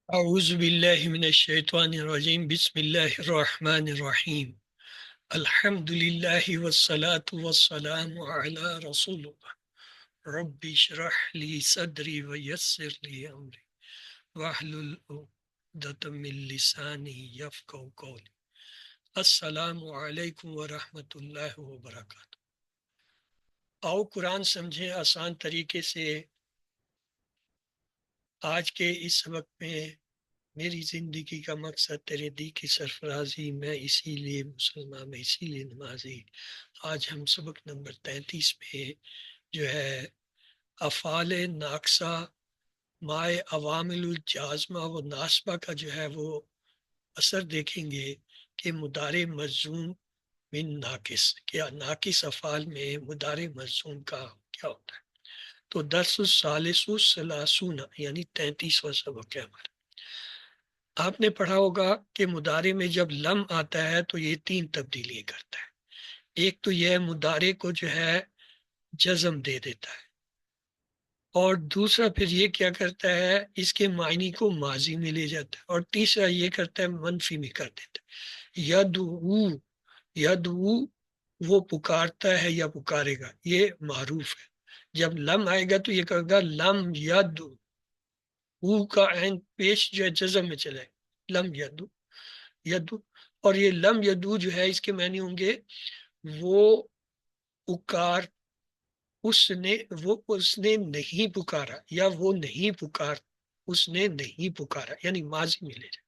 اعوذ باللہ من الشیطان الرجیم بسم اللہ الرحمن الرحیم الحمد للہ والصلاة والسلام علی رسول اللہ رب اشرح لی صدری ویسر لی امری واحلل عقدۃ من لسانی یفقہوا قولی۔ السلام علیکم ورحمۃ اللہ وبرکاتہ۔ آؤ قرآن سمجھیں آسان طریقے سے۔ آج کے اس وقت میں میری زندگی کا مقصد تیرے دی کی سرفرازی، میں اسی لیے مسلمان، میں اسی لیے نمازی۔ آج ہم سبق نمبر 33 میں جو ہے افعال ناقصہ مائے عوامل الجازمہ و ناسبہ کا جو ہے وہ اثر دیکھیں گے کہ مضارع مجزوم من ناقص، کیا ناقص افعال میں مضارع مجزوم کا کیا ہوتا ہے۔ تو درس الثالث الثلاثون یعنی 33واں سبق ہے ہمارا۔ آپ نے پڑھا ہوگا کہ مضارع میں جب لم آتا ہے تو یہ 3 تبدیلیاں کرتا ہے۔ ایک تو یہ مضارع کو جو ہے جزم دے دیتا ہے، اور دوسرا پھر یہ کیا کرتا ہے، اس کے معنی کو ماضی میں لے جاتا ہے، اور تیسرا یہ کرتا ہے منفی میں کر دیتا ہے۔ یدعو، یدعو وہ پکارتا ہے یا پکارے گا، یہ معروف ہے۔ جب لم آئے گا تو یہ کہے گا لم یدعو، کا عین پیش جو ہے جزم میں چلے، لم یدعو، یدعو۔ اور یہ لم یدعو جو ہے اس کے معنی ہوں گے وہ پکار، اس نے نہیں پکارا، یا وہ نہیں پکار، اس نے نہیں پکارا، یعنی ماضی میں لے جائے۔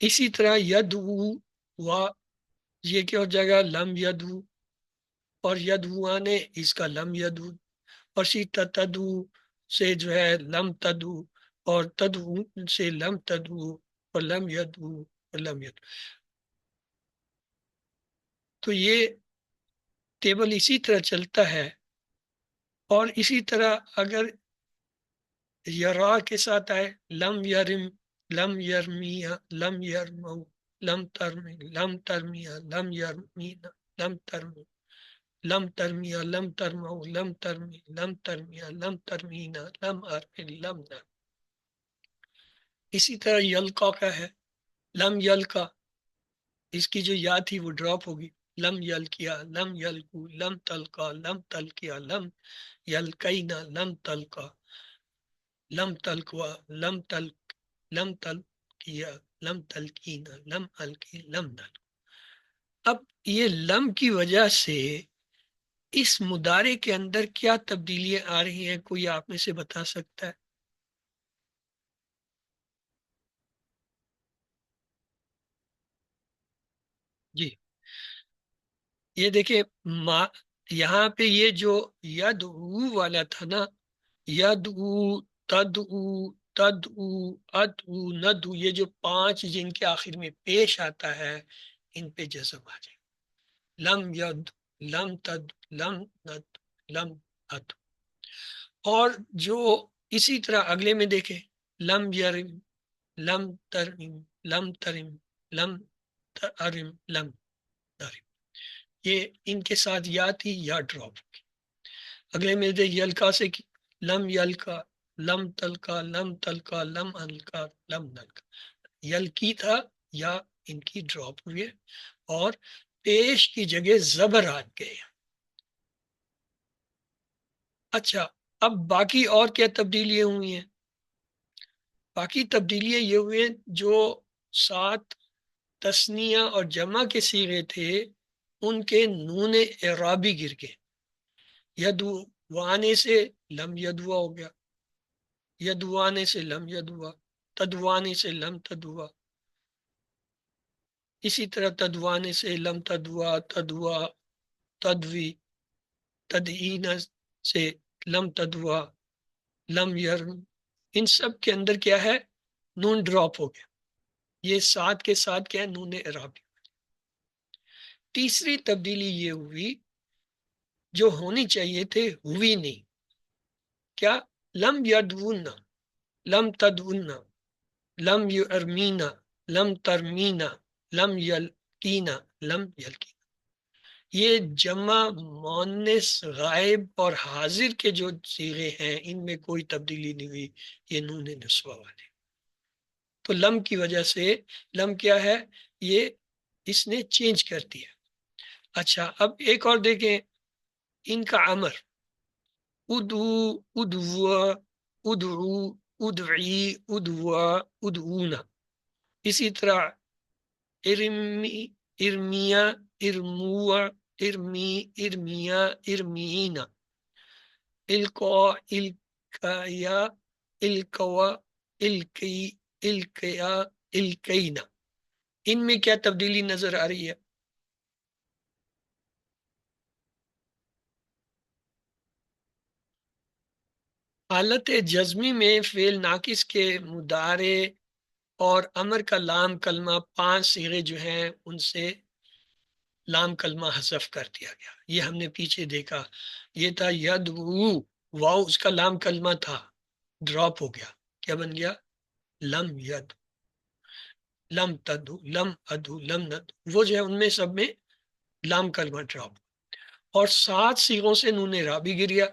اسی طرح یدعو و، یہ کیا ہو جائے گا لم یدعو، اور یدعوانے اس کا لم یدعو، اور اسی تدعو سے جو ہے لم تدعو، اور تدعو سے لم تدعو، اور لم یدعو، اور لم یدعو۔ تو یہ ٹیبل اسی طرح چلتا ہے۔ اور اسی طرح اگر یرا کے ساتھ آئے لم یرم، لم یرمیا، لم یرمو، لم ترمی، لم ترمیا، لم یرمینا، لم ترمی، لم ترمیا، لم ترمو، لم ترمی، لم ترمیا، لم ترمینا، لم ارمی، لم نر۔ اسی طرح یلقا کا ہے لم یلقا، اس کی جو یا تھی وہ ڈراپ ہوگی، لم یلقیا، لم یلقو، لم تلقا، لم تلقیا، لم یلقینا، لم تلقا، لم تلقوا، لم تلق، لم تلقیا، لم تلقینا، لم القی، لم نل۔ اب یہ لم کی وجہ سے اس مضارع کے اندر کیا تبدیلیاں آ رہی ہیں، کوئی آپ میں سے بتا سکتا ہے؟ جی، یہ دیکھیں یہاں پہ یہ جو یدعو والا تھا نا، یدعو، تدعو، تدعو، ادعو، ندعو، یہ جو 5 جن کے آخر میں پیش آتا ہے ان پہ جزم آ جائے، لم ید، لم تد، لم ند، لم اد۔ اور جو اسی طرح اگلے میں دیکھیں لم یرم، لم ترم، لم ترم، لم ترم، لم ترم، یہ ان کے ساتھ یا تھی یا ڈراپ ہوگی۔ اگلے میں دے یلکا سے کی لم یلکا، لم تلکا، لم تلکا، لم الکا، لم نلکا، یلکی تھا یا ان کی ڈراپ ہوئی ہے، اور پیش کی جگہ زبر آ گئے۔ اچھا، اب باقی اور کیا تبدیلیاں ہوئی ہیں؟ باقی تبدیلیاں یہ ہوئی ہیں جو 7 تثنیہ اور جمع کے صیغے تھے ان کے نون اعرابی گر گئے۔ یدوانے سے لم یدوا ہو گیا، یدوانے سے لم یدوا، تدوانے سے لم تدوا، اسی طرح تدوانے سے لم تدوا، تدوا، تدوی، تدعین سے لم تدوا، لم یرم، ان سب کے اندر کیا ہے، نون ڈراپ ہو گیا۔ یہ 7 کے ساتھ کیا ہے، نون اعرابی۔ تیسری تبدیلی یہ ہوئی جو ہونی چاہیے تھے ہوئی نہیں، کیا، لم یدونا، لم تدونا، لم یرمینا، لم ترمینا، لم یلقینا، لم یلقینا۔ یہ جمع مؤنث غائب اور حاضر کے جو صیغے ہیں ان میں کوئی تبدیلی نہیں ہوئی، یہ نون نسوہ والے۔ تو لم کی وجہ سے، لم کیا ہے، یہ اس نے چینج کر دیا۔ اچھا اب ایک اور دیکھیں ان کا امر، ادعو، ادعوا، ادعو، ادعی، ادعوا، ادعونا۔ اسی طرح ارمی، ارمیا، ارموا، ارمی، ارمیا، ارمینا، القا، الکایا، الکوا، الکی، الکیا، الکینا۔ ان میں کیا تبدیلی نظر آ رہی ہے؟ حالت جزمی میں فعل ناقص کے مضارع اور امر کا لام کلمہ 5 صیغے جو ہیں ان سے لام کلمہ حذف کر دیا گیا۔ یہ ہم نے پیچھے دیکھا، یہ تھا یدعو، واو اس کا لام کلمہ تھا، ڈراپ ہو گیا، کیا بن گیا؟ لم ید، لم تدو، لم ادو، لم ندو، وہ جو ہے ان میں سب میں لام کلمہ ڈراپ، اور 7 صیغوں سے نون رابی گر گیا،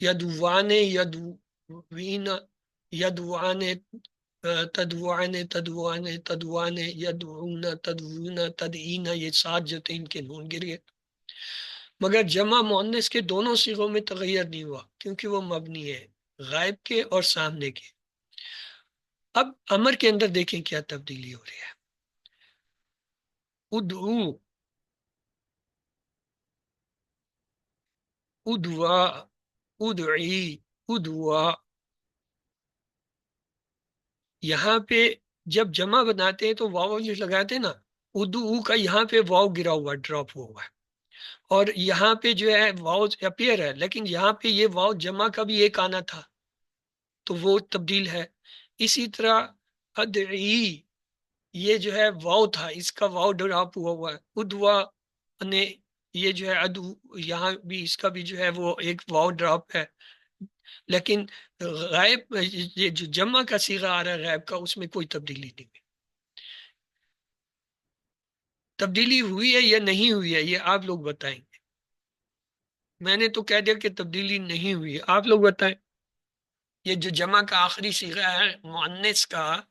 یدوانے، یدوین، یدوانے، تدوانے، تدوانے، تدوانے، یدعون، تدعون، تدعین، یہ 7 جو تھے ان کے نون گر گئے۔ مگر جمع مؤنث کے دونوں صیغوں میں تغیر نہیں ہوا کیونکہ وہ مبنی ہے غائب کے اور سامنے کے۔ اب امر کے اندر دیکھیں کیا تبدیلی ہو رہی ہے۔ ادعو، ادعا، ادعی، ادعا۔ یہاں پہ جب جمع بناتے ہیں تو واو جو لگاتے ہیں نا، ادعو کا یہاں پہ واو گرا ہوا، ڈراپ ہوا ہے، اور یہاں پہ جو ہے واو اپیئر ہے، لیکن یہاں پہ یہ واو جمع کا بھی ایک آنا تھا تو وہ تبدیل ہے۔ اسی طرح ادعی، یہ جو ہے واو تھا، اس کا واو ڈراپ ہوا ہوا ہے۔ ادوا نے، یہ جو ہے ادو، یہاں بھی اس کا بھی جو ہے وہ ایک واو ڈراپ ہے، لیکن غائب یہ جو جمع کا صیغہ آ رہا ہے غائب کا، اس میں کوئی تبدیلی نہیں ہے۔ تبدیلی ہوئی ہے یا نہیں ہوئی ہے یہ آپ لوگ بتائیں گے۔ میں نے تو کہہ دیا کہ تبدیلی نہیں ہوئی ہے، آپ لوگ بتائیں۔ یہ جو جمع کا آخری صیغہ ہے مؤنث کا،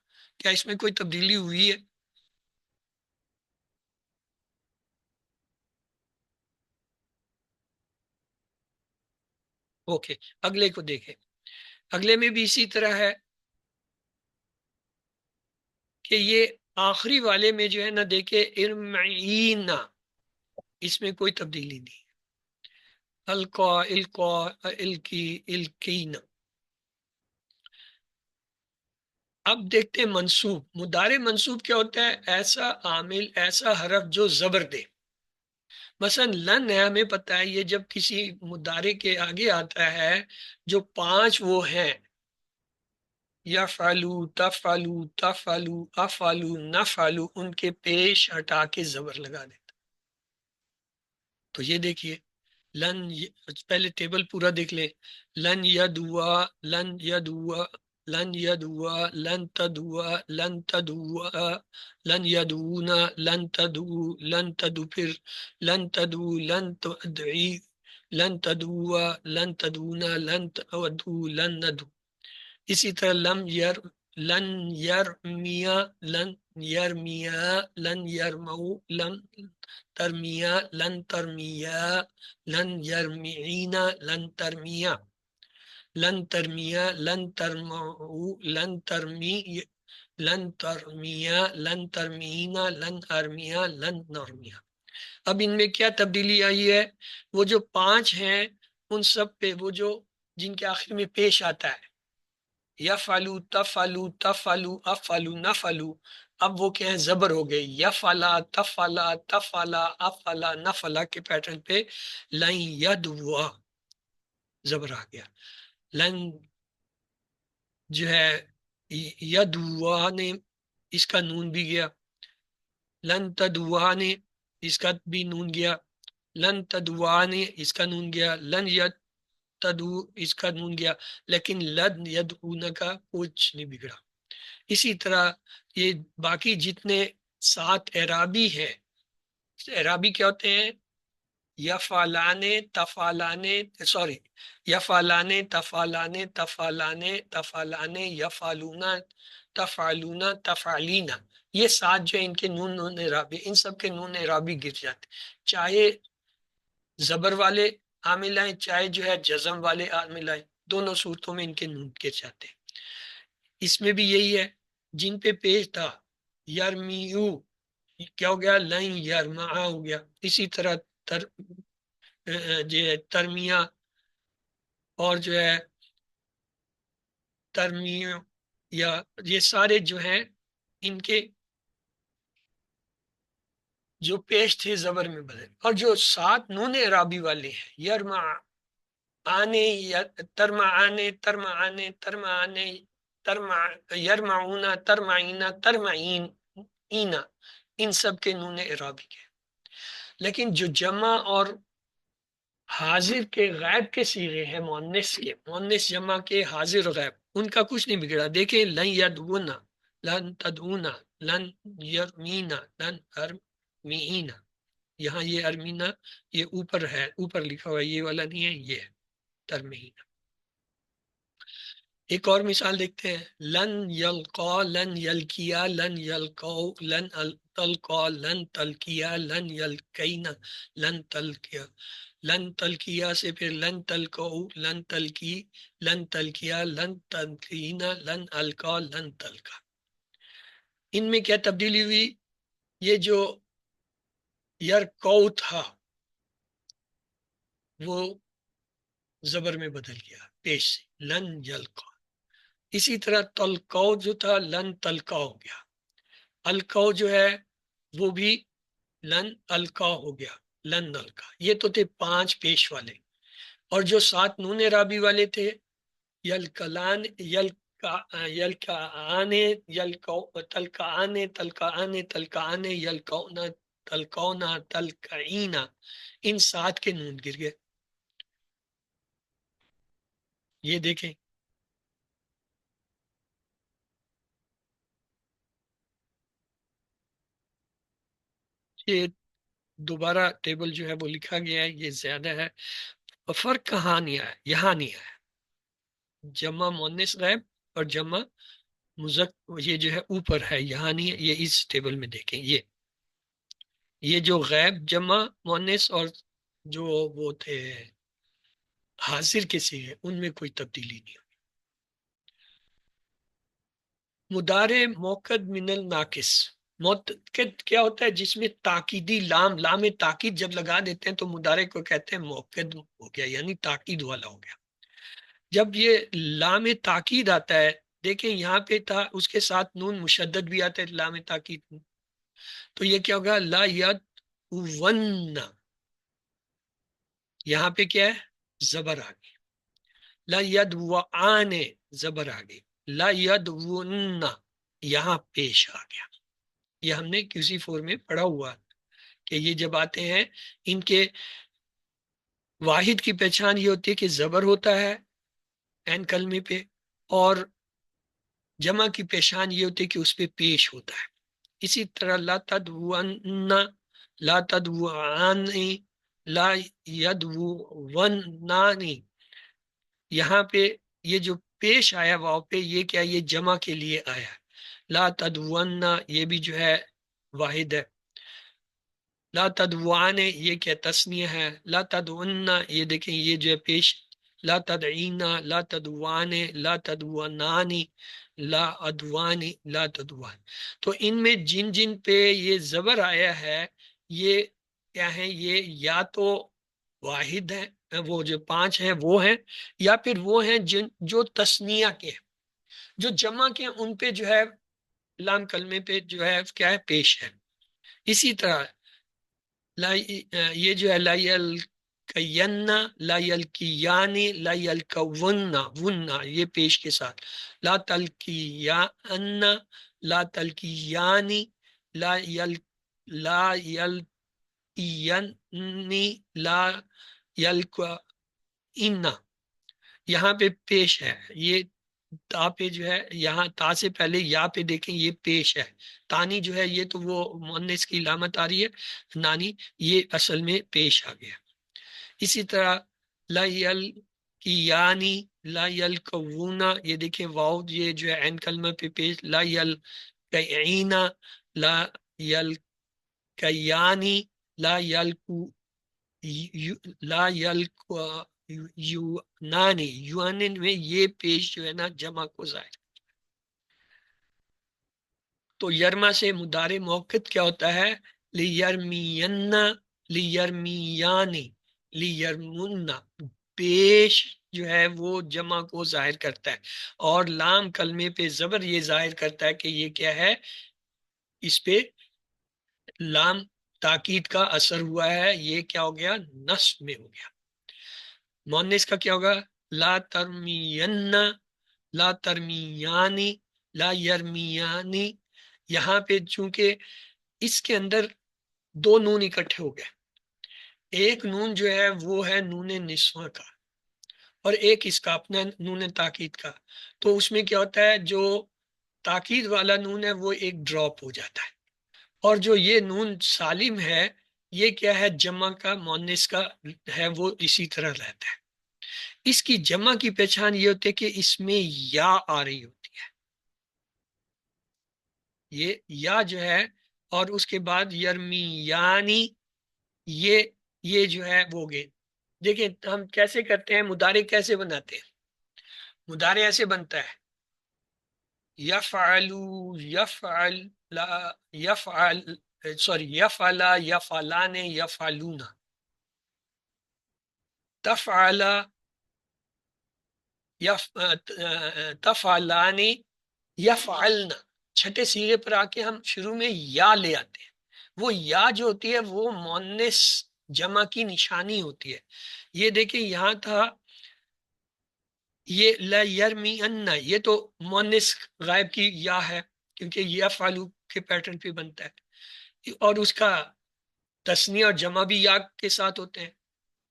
کیا اس میں کوئی تبدیلی ہوئی ہے؟ اوکے، اگلے کو دیکھیں۔ اگلے میں بھی اسی طرح ہے کہ یہ آخری والے میں جو ہے نا، دیکھیں ارمعینا، اس میں کوئی تبدیلی نہیں، القا، القا، الکی، الکینا۔ اب دیکھتے ہیں منصوب۔ مضارع منصوب کیا ہوتا ہے؟ ایسا عامل، ایسا حرف جو زبر دے۔ مثلا لن ہے، ہمیں پتہ ہے یہ جب کسی مضارع کے آگے آتا ہے جو 5 وہ ہیں، یفعلو، تفعلو، تفعلو، افعلو، نفعلو، ان کے پیش ہٹا کے زبر لگا دیتا۔ تو یہ دیکھیے لن، پہلے ٹیبل پورا دیکھ لیں۔ لن یدوا، لن یدوا، لن یدوا، لن تدوا، لن تدوا، لن یدونا، لن تدو، لن تدو، پھر لن تدو، لن تدعی، لن تدوا، لن تدونا، لن تدو، لن ندو۔ اسی طرح لن یرمیا، لن یرمیا، لن یرمو، لن ترمیا، لن ترمیا، لن یرمعینا، لن ترمیا، لن ترمیا، لن ترمعو، لن ترمی، لن ترمیا، لن ترمینا، لن ارمیا، لن نرمیا۔ اب ان میں کیا تبدیلی آئی ہے؟ وہ جو 5 ہیں ان سب پہ وہ جو جن کے آخر میں پیش آتا ہے یفعلو، تفعلو، تفعلو، افعلو، نفعلو، اب وہ کیا ہے؟ زبر ہو گئے، یفعلا، تفعلا، تفعلا، افعلا، نفعلا کے پیٹرن پہ لن یدوا زبر آ گیا۔ لن جو ہے یدوا نے، اس کا نون بھی گیا۔ لن تدوا نے، اس کا بھی نون گیا۔ لن تدوا نے، اس کا نون گیا۔ لن ید تدو، اس کا نون گیا، لیکن لن یدعون کا کچھ نہیں بگڑا۔ اسی طرح یہ باقی جتنے 7 اعرابی ہیں، اعرابی کیا ہوتے ہیں؟ یفعلانے تفعلانے، سوری، یفعلانے تفعلانے تفعلانے تفعلانے یفعلونا تفعلونا تفعلینا، یہ سات جو ان کے نون اعرابی، ان سب کے نون اعرابی گر جاتے، چاہے زبر والے عامل آئیں چاہے جو ہے جزم والے عامل آئیں، دونوں صورتوں میں ان کے نون گر جاتے ہیں۔ اس میں بھی یہی ہے، جن پہ پیش تھا یرمیو کیا ہو گیا، لن یرمع ہو گیا، اسی طرح جو ہے ترمیہ اور جو ہے ترمیہ، یا یہ سارے جو ہیں ان کے جو پیش تھے زبر میں بدل، اور جو سات نون اعرابی والے ہیں یرمع آنے، ترمع آنے، ترمع آنے، ترمع آنے، ترمع، یرمعونا، ترمعینا، ترمعین، اینا، ان سب کے نون اعرابی کے، لیکن جو جمع اور حاضر کے غائب کے صیغے ہیں، مؤنث کے، مؤنث جمع کے حاضر غائب، ان کا کچھ نہیں بگڑا۔ دیکھیں لن یدعونا، لن تدعونا، لن یرمینا، لن ارمینا، یہاں یہ ارمینا یہ اوپر ہے، اوپر لکھا ہوا ہے، یہ والا نہیں ہے، یہ ہے ترمینا۔ ایک اور مثال دیکھتے ہیں، لن یلقا، لن یلکیا، لن یلقو، لن تلقا، لن تلکیا، لن یلکینا، لن تلکیا، لن تلکیا سے پھر لن تلقو، لن تلکی، لن تلکیا، لن تلکینا، لن القا، لن تلقا۔ ان میں کیا تبدیلی ہوئی، یہ جو یرقو تھا وہ زبر میں بدل گیا پیش سے، لن یلقا۔ اسی طرح تلقو جو تھا لن تلقا ہو گیا، القو جو ہے وہ بھی لن القا ہو گیا، لن القا۔ یہ تو تھے پانچ پیش والے، اور جو سات نون رابی والے تھے یلکلان، یلکانے، یلکو، تلکانے، تلکانے، تلکانے، یلکونا، تلکونا، تلکعینا، ان سات کے نون گر گئے۔ یہ دیکھیں یہ دوبارہ ٹیبل جو ہے وہ لکھا گیا ہے، یہ زیادہ ہے، فرق کہاں نہیں آیا، یہاں نہیں آیا، جمع مؤنث غائب اور جمع مذکر یہ جو ہے اوپر ہے، یہاں نہیں ہے، یہ اس ٹیبل میں دیکھیں، یہ جو غائب جمع مؤنث اور جو وہ تھے حاضر کے صیغے، ان میں کوئی تبدیلی نہیں ہوئی۔ مضارع موقد من الناقص، موقد کیا ہوتا ہے، جس میں تاکیدی لام، لام تاکید جب لگا دیتے ہیں تو مضارع کو کہتے ہیں موقد ہو گیا، یعنی تاکید والا ہو گیا۔ جب یہ لام تاکید آتا ہے، دیکھیں یہاں پہ تھا اس کے ساتھ نون مشدد بھی آتا ہے لام تاکید، تو یہ کیا ہوگا، لا ید ون، یہاں پہ کیا ہے، زبر آ گئی، لا ید و آنے، زبر آ گئی، لا ید ون، یہاں پیش آ گیا۔ یہ ہم نے کسی فور میں پڑھا ہوا کہ یہ جب آتے ہیں ان کے واحد کی پہچان یہ ہوتی ہے کہ زبر ہوتا ہے این کلمے پہ، اور جمع کی پہچان یہ ہوتی ہے کہ اس پہ پیش ہوتا ہے۔ اسی طرح لا تدعون، لا تدعوانی، لا یدعونانی، یہاں پہ یہ جو پیش آیا واو پہ، یہ کیا، یہ جمع کے لیے آیا، لا تدعون یہ بھی جو ہے واحد ہے، لا تدعوانے یہ کیا تثنیہ ہے، لا تدعون یہ دیکھیں یہ جو ہے پیش، لا تدعینا، لا تدعوانے، لا تدعونانی، لا ادوانی، لا تدعوان۔ تو ان میں جن جن پہ یہ زبر آیا ہے یہ کیا ہے، یہ یا تو واحد ہیں، وہ جو پانچ ہیں وہ ہیں، یا پھر وہ ہیں جن جو تثنیہ کے ہیں، جو جمع کے ہیں ان پہ جو ہے لام کلمے پہ جو ہے کیا ہے، پیش ہے۔ اسی طرح یہ جو ہے لا یلکینا، لا یلکیانی، لا یلکونا، ونا یہ پیش کے ساتھ، لا تلکیان، لا تلکیانی، لا یلکینی، لا یلکینا، یہاں پہ پیش ہے، یہ تا پہ جو ہے، یہاں تا سے پہلے یا پہ دیکھیں یہ پیش ہے، تانی جو ہے یہ تو وہ مؤنث کی علامت آ رہی ہے، نانی یہ اصل میں پیش آ گیا۔ اسی طرح لا یل کی یعنی، لا یل کونا، یہ دیکھیں واو یہ جو ہے عین کلمہ پہ پیش، لا یل کیعینا، لا یل کیانی، لا یل لا یل یونانی، یونان میں یہ پیش جو ہے نا جمع کو ظاہر. تو یرما سے مضارع موقت کیا ہوتا ہے؟ لیرمین، لیرمیانی، لیرمن، پیش جو ہے وہ جمع کو ظاہر کرتا ہے، اور لام کلمے پہ زبر یہ ظاہر کرتا ہے کہ یہ کیا ہے، اس پہ لام تاکید کا اثر ہوا ہے، یہ کیا ہو گیا، نصب میں ہو گیا. مؤنث کا کیا ہوگا؟ لا ترمین، لا ترمیانی، لا یرمیانی. یہاں پہ چونکہ اس کے اندر دو نون اکٹھے ہو گئے، ایک نون جو ہے وہ ہے نون نسواں کا، اور ایک اس کا اپنا نون تاکید کا. تو اس میں کیا ہوتا ہے، جو تاکید والا نون ہے وہ ایک ڈراپ ہو جاتا ہے، اور جو یہ نون سالم ہے یہ کیا ہے، جمع کا مؤنث کا ہے، وہ اسی طرح رہتا ہے. اس کی جمع کی پہچان یہ ہوتی ہے کہ اس میں یا آ رہی ہوتی ہے، یہ یا جو ہے، اور اس کے بعد یرمی یعنی، یہ جو ہے وہ گے. دیکھیں ہم کیسے کرتے ہیں، مضارع کیسے بناتے ہیں؟ مضارع ایسے بنتا ہے، یفعلو، یفعل، لا، یفعل، سوری، یفعلا، یفعلان، یفعلون، تفعل، تفعلان، یفعلن. چھٹے سیغے پر آ کے ہم شروع میں یا لے آتے ہیں، وہ یا جو ہوتی ہے وہ مؤنث جمع کی نشانی ہوتی ہے. یہ دیکھیں یہاں تھا یہ لا یرمی ان، یہ تو مؤنث غائب کی یا ہے کیونکہ یہ فالو کے پیٹرن پہ بنتا ہے، اور اس کا تثنیہ اور جمع بھی یا کے ساتھ ہوتے ہیں،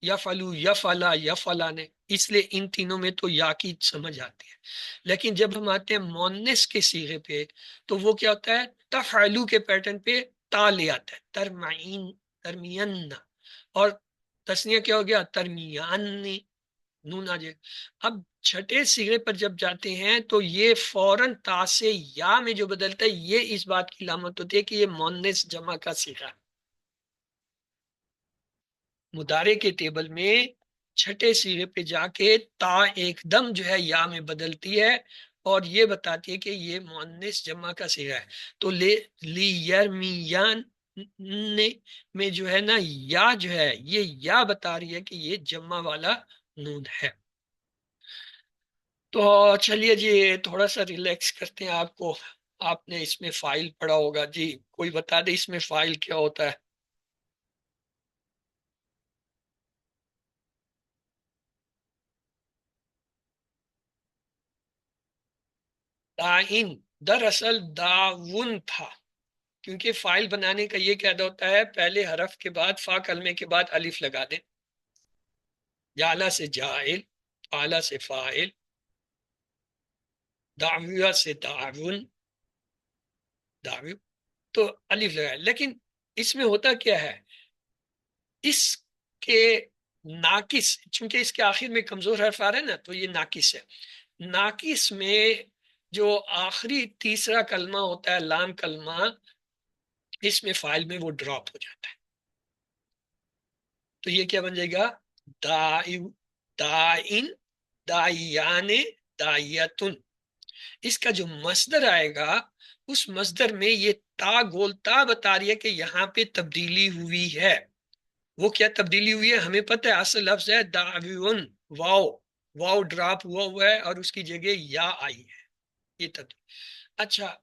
یا فلو، یا فلا، یا فلانے، اس لیے ان تینوں میں تو یا کی سمجھ آتی ہے. لیکن جب ہم آتے ہیں مؤنث کے صیغے پہ تو وہ کیا ہوتا ہے، تفعلو کے پیٹرن پہ تا لے آتا ہے، ترمعین، ترمین، اور تثنیہ کیا ہو گیا، ترمیان، نون آ جائے. اب چھٹے صیغے پر جب جاتے ہیں تو یہ فوراً تا سے یا میں جو بدلتا ہے، یہ اس بات کی علامت ہوتی ہے کہ یہ مؤنث جمع کا صیغہ ہے. مضارع کے ٹیبل میں چھٹے صیغے پہ جا کے تا ایک دم جو ہے یا میں بدلتی ہے، اور یہ بتاتی ہے کہ یہ مؤنث جمع کا صیغہ ہے. تو لی یرمیان میں جو ہے نا یا جو ہے یہ یا بتا رہی ہے کہ یہ جمع والا نون ہے. تو چلیے جی تھوڑا سا ریلیکس کرتے ہیں آپ کو. آپ نے اس میں فائل پڑھا ہوگا، جی کوئی بتا دے اس میں فائل کیا ہوتا ہے؟ دائن، دراصل داون تھا، کیونکہ فائل بنانے کا یہ قاعدہ ہوتا ہے پہلے حرف کے بعد فا کلمے کے بعد الف لگا دیں. جالا سے جائل، فالا سے فائل، دعویہ سے دعون، دعوی، تو الف لگا. لیکن اس میں ہوتا کیا ہے، اس کے ناقص، چونکہ اس کے آخر میں کمزور حرف آ رہا ہے نا تو یہ ناقص ہے. ناقص میں جو آخری تیسرا کلمہ ہوتا ہے لام کلمہ، اس میں فائل میں وہ ڈراپ ہو جاتا ہے. تو یہ کیا بن جائے گا، دائن، دائیان، دائیتن. اس کا جو مصدر آئے گا اس مصدر میں یہ تا گولتا بتا رہی ہے کہ یہاں پہ تبدیلی ہوئی ہے. وہ کیا تبدیلی ہوئی ہے ہمیں پتہ ہے، اصل لفظ ہے دعوون، واو، واو ڈراپ ہوا ہے اور اس کی جگہ یا آئی ہے، یہ تبدیلی. اچھا،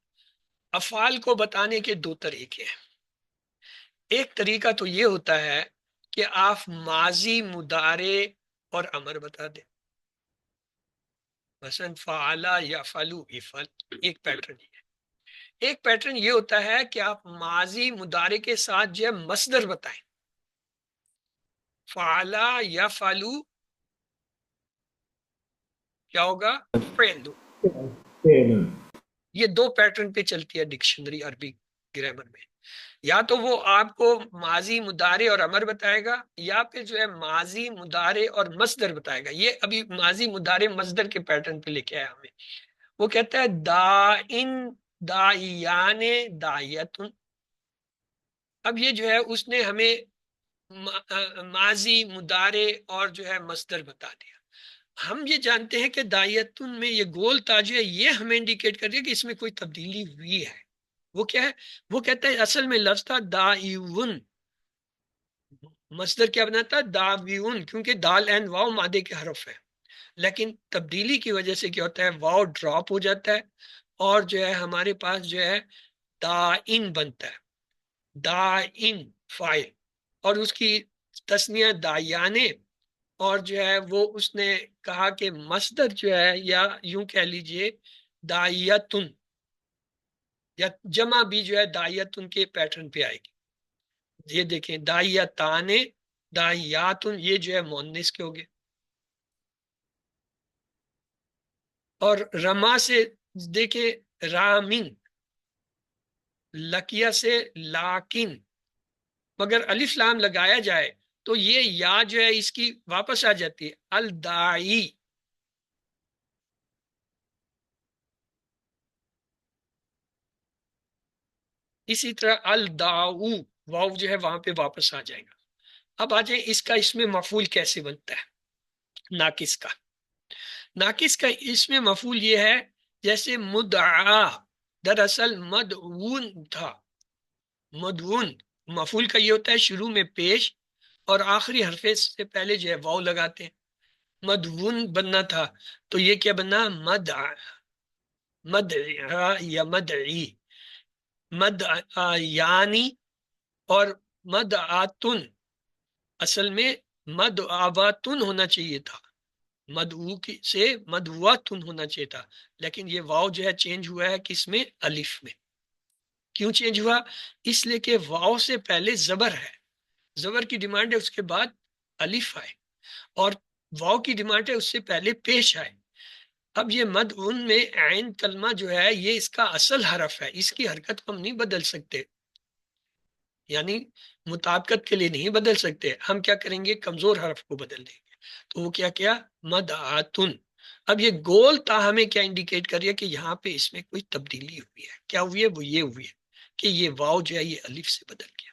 افعال کو بتانے کے دو طریقے ہیں. ایک طریقہ تو یہ ہوتا ہے کہ آپ ماضی، مضارع اور امر بتا دیں، مثلا فعلا یا فلو، افعل، ایک پیٹرن یہ ہے. ایک پیٹرن یہ ہوتا ہے کہ آپ ماضی مضارع کے ساتھ جو ہے مصدر بتائیں، فعلا یا فلو کیا ہوگا، فعلو. یہ دو پیٹرن پہ چلتی ہے ڈکشنری عربی گرامر میں. یا تو وہ آپ کو ماضی مضارع اور امر بتائے گا، یا پھر جو ہے ماضی مضارع اور مصدر بتائے گا۔ یہ ابھی ماضی مضارع مصدر کے پیٹرن پہ لکھا ہے ہمیں۔ وہ کہتا ہے دائن دائیان دائیتن۔ اب یہ جو ہے اس نے ہمیں ماضی مضارع اور جو ہے مصدر بتا دیا۔ ہم یہ جانتے ہیں کہ دائیتن میں یہ گول تاج ہے، یہ ہمیں انڈیکیٹ کر دیا کہ اس میں کوئی تبدیلی ہوئی ہے۔ وہ کیا ہے؟ وہ کہتا ہے اصل میں لفظ تھا دائیون، مصدر کیا بنا تھا؟ داویون، کیونکہ دال این واو مادے کے حرف ہے، لیکن تبدیلی کی وجہ سے کیا ہوتا ہے؟ واو ڈراپ ہو جاتا ہے اور جو ہے ہمارے پاس جو ہے دائن بنتا ہے، دائن فائل، اور اس کی تسنیہ دایانے، اور جو ہے وہ اس نے کہا کہ مصدر جو ہے، یا یوں کہہ لیجئے دایتن، یا جمع بھی جو ہے دایتن کے پیٹرن پہ آئے گی۔ یہ دیکھیں دایتان دایاتن، یہ جو ہے مؤنث کے ہو گئے۔ اور رما سے دیکھیں رامن، لکیہ سے لاکن، مگر الف لام لگایا جائے تو یہ یا جو ہے اس کی واپس آ جاتی ہے، الدائی۔ اسی طرح الداؤ، واو جو ہے وہاں پہ واپس آ جائے گا۔ اب آ جائیں اس کا اس میں مفعول کیسے بنتا ہے ناقص کا۔ ناقص کا اس میں مفعول یہ ہے جیسے مدعا، دراصل مدعون تھا۔ مدعون مفعول کا یہ ہوتا ہے شروع میں پیش اور آخری حرف سے پہلے جو ہے واو لگاتے ہیں۔ مدعون بننا تھا تو یہ کیا بنا؟ مدعا، مدعا یا مدعی، مدعا یعنی، اور مدعاتن اصل میں مدعواتن ہونا چاہیے تھا، مدعو سے مدعواتن ہونا چاہیے تھا، لیکن یہ واو جو ہے چینج ہوا ہے کس میں؟ الف میں۔ کیوں چینج ہوا؟ اس لیے کہ واو سے پہلے زبر ہے، زبر کی ڈیمانڈ ہے اس کے بعد الف آئے، اور واو کی ڈیمانڈ ہے اس سے پہلے پیش آئے۔ اب یہ مدعون میں عین کلمہ جو ہے یہ اس کا اصل حرف ہے، اس کی حرکت کو ہم نہیں بدل سکتے، یعنی مطابقت کے لیے نہیں بدل سکتے۔ ہم کیا کریں گے؟ کمزور حرف کو بدل دیں گے۔ تو وہ کیا مدعاتن۔ اب یہ گول تا ہمیں کیا انڈیکیٹ کر رہی ہے کہ یہاں پہ اس میں کوئی تبدیلی ہوئی ہے۔ کیا ہوئی ہے؟ وہ یہ ہوئی ہے کہ یہ واو جو ہے یہ الف سے بدل گیا۔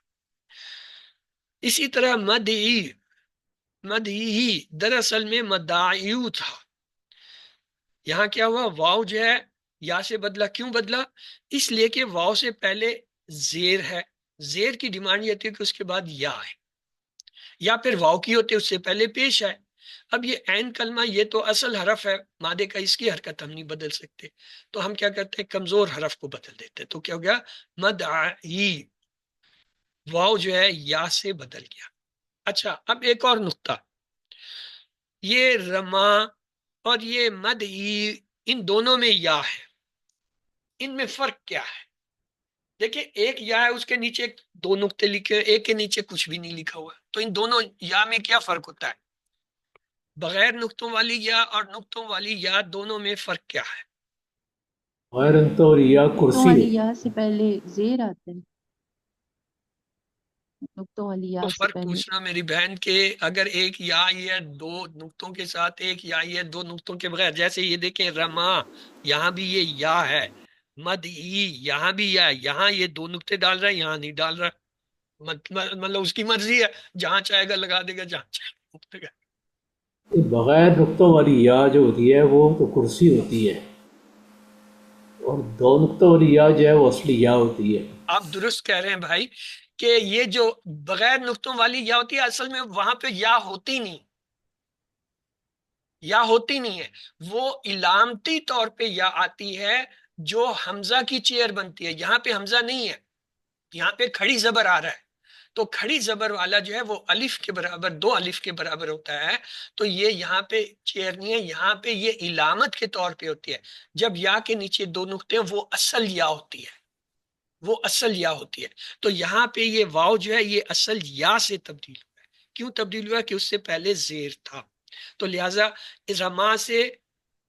اسی طرح مدعی، مدعی دراصل میں مدعیو تھا، یہاں کیا ہوا؟ واو جو ہے یا سے بدلا۔ کیوں بدلا؟ اس لیے کہ واو سے پہلے زیر ہے، زیر کی ڈیمانڈ یہ تھی کہ اس کے بعد یا ہے، یا پھر واو کی ہوتے اس سے پہلے پیش ہے۔ اب یہ عین کلمہ یہ تو اصل حرف ہے مادے کا، اس کی حرکت ہم نہیں بدل سکتے، تو ہم کیا کرتے ہیں؟ کمزور حرف کو بدل دیتے، تو کیا ہو گیا؟ مدعی، واو جو ہے یا سے بدل گیا۔ اچھا اب ایک اور نقطہ، یہ رما اور یہ مدعی ان دونوں میں یا ہے، ان میں فرق کیا ہے؟ دیکھیں ایک یا ہے اس کے نیچے دو نقطے لکھے، ایک کے نیچے کچھ بھی نہیں لکھا ہوا، تو ان دونوں یا میں کیا فرق ہوتا ہے؟ بغیر نقطوں والی یا اور نقطوں والی یا دونوں میں فرق کیا ہے؟ غیر نقطہ والی یا کرسی والی یا سے پہلے زیر آتے ہیں، نقطوں والی یا تو سے فرق پہلے۔ پوچھنا میری بہن کہ اگر ایک یا ہی ہے دو نقطوں کے ساتھ، ایک یا ہی ہے دو نقطوں کے بغیر، جیسے یہ دیکھیں رما، یہاں بھی یہ یا ہے، مدعی یہاں بھی یا ہے، یہاں یہ دو نقطے ڈال رہا ہے یہاں نہیں ڈال رہا، مطلب اس کی مرضی ہے، جہاں چاہے گا لگا دے گا، جہاں چاہے گا لگا دے گا۔ بغیر نقطہ والی یا جو ہوتی ہے وہ تو کرسی ہوتی ہے، اور دو نقطہ والی یا جو ہے وہ اصلی یا ہوتی ہے۔ آپ درست کہہ رہے ہیں بھائی کہ یہ جو بغیر نقطوں والی یا ہوتی ہے اصل میں وہاں پہ یا ہوتی نہیں، یا ہوتی نہیں ہے، وہ علامتی طور پہ یا آتی ہے جو حمزہ کی چیئر بنتی ہے۔ یہاں پہ حمزہ نہیں ہے، یہاں پہ کھڑی زبر آ رہا ہے، تو کھڑی زبر والا جو ہے وہ الف کے برابر، دو الف کے برابر ہوتا ہے، تو یہ یہاں پہ چیئر نہیں ہے، یہاں پہ یہ علامت کے طور پہ ہوتی ہے۔ جب یا کے نیچے دو نقطے ہیں وہ اصل یا ہوتی ہے، وہ اصل یا ہوتی ہے۔ تو یہاں پہ یہ واو جو ہے یہ اصل یا سے تبدیل ہوا ہے۔ کیوں تبدیل ہوا؟ کہ اس سے پہلے زیر تھا، تو لہذا رما سے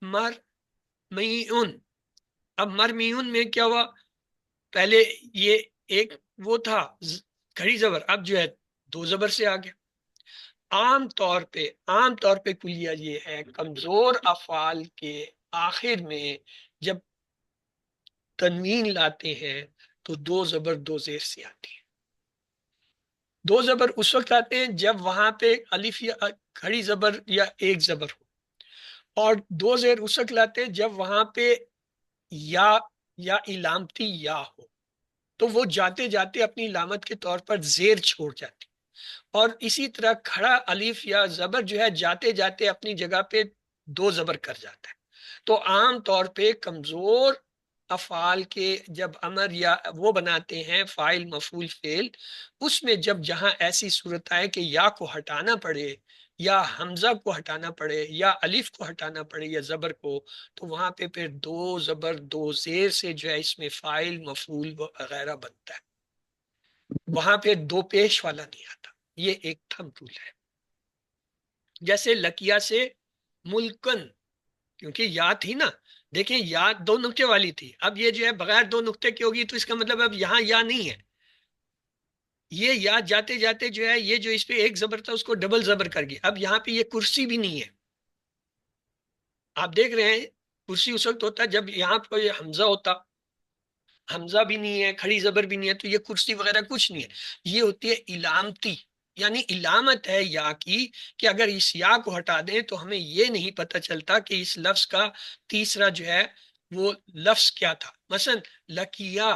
مرمیون۔ اب مرمیون میں کیا ہوا؟ پہلے یہ ایک وہ تھا کھڑی زبر، اب جو ہے دو زبر سے آ گیا۔ عام طور پہ کلیہ یہ ہے کمزور افعال کے آخر میں جب تنوین لاتے ہیں تو دو زبر دو زیر سے آتی ہے۔ دو زبر اس وقت آتے ہیں جب وہاں پہ الف یا کھڑی زبر یا ایک زبر ہو، اور دو زیر اس وقت لاتے ہیں جب وہاں پہ یا علامتی یا ہو، تو وہ جاتے جاتے اپنی علامت کے طور پر زیر چھوڑ جاتی، اور اسی طرح کھڑا الف یا زبر جو ہے جاتے جاتے اپنی جگہ پہ دو زبر کر جاتا ہے۔ تو عام طور پہ کمزور افعال کے جب امر یا وہ بناتے ہیں فاعل مفعول فعل، اس میں جب جہاں ایسی صورت آئے کہ یا کو ہٹانا پڑے یا حمزہ کو ہٹانا پڑے یا الف کو ہٹانا پڑے یا زبر کو، تو وہاں پہ پھر دو زبر دو زیر سے جو ہے اس میں فاعل مفعول وغیرہ بنتا ہے، وہاں پہ دو پیش والا نہیں آتا۔ یہ ایک تھم رول ہے۔ جیسے لکیا سے ملکن، کیونکہ یا تھی نا، دیکھیں یا دو نقطے والی تھی، اب یہ جو ہے بغیر دو نقطے کی ہوگی، تو اس کا مطلب اب یہاں یا نہیں ہے، یہ یا جاتے جاتے جو ہے یہ جو اس پہ ایک زبر تھا اس کو ڈبل زبر کر گیا۔ اب یہاں پہ یہ کرسی بھی نہیں ہے، آپ دیکھ رہے ہیں کرسی اس وقت ہوتا جب یہاں پہ یہ حمزہ ہوتا، حمزہ بھی نہیں ہے، کھڑی زبر بھی نہیں ہے، تو یہ کرسی وغیرہ کچھ نہیں ہے، یہ ہوتی ہے علامتی، یعنی علامت ہے یا کی، کہ اگر اس یا کو ہٹا دیں تو ہمیں یہ نہیں پتہ چلتا کہ اس لفظ کا تیسرا جو ہے وہ لفظ کیا تھا۔ مثلا لکیا،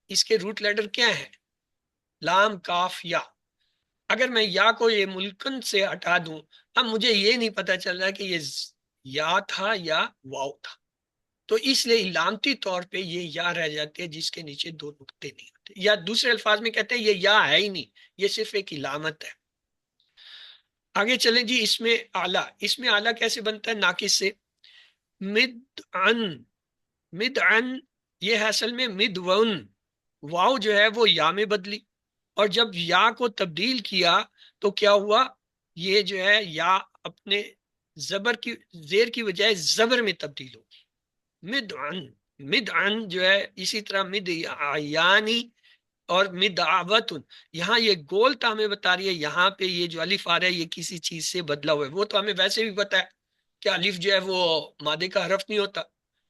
اس کے روٹ لیٹر کیا ہے؟ لام کاف یا۔ اگر میں یا کو یہ ملکن سے ہٹا دوں، اب مجھے یہ نہیں پتہ چل رہا کہ یہ یا تھا یا واو تھا، تو اس لیے علامتی طور پہ یہ یا رہ جاتے ہیں جس کے نیچے دو نقطے نہیں ہوتے، یا دوسرے الفاظ میں کہتے ہیں یہ یا ہے ہی نہیں، یہ صرف ایک علامت ہے۔ آگے چلیں جی، اس میں اعلیٰ، اس میں اعلیٰ کیسے بنتا ہے؟ ناقص سے مدعن، مدعن یہ ہے اصل میں مدون، واو جو ہے وہ یا میں بدلی، اور جب یا کو تبدیل کیا تو کیا ہوا؟ یہ جو ہے یا اپنے زبر کی زیر کی بجائے زبر میں تبدیل ہوگی، مدعن۔ مدعن جو ہے اسی طرح مدعیانی اور مدعوتن، یہاں یہ گول تا ہمیں بتا رہی ہے، یہاں پہ یہ جو الف آ رہا ہے یہ کسی چیز سے بدلا ہوا ہے، وہ تو ہمیں ویسے بھی پتا ہے کہ الف جو ہے وہ مادے کا حرف نہیں ہوتا،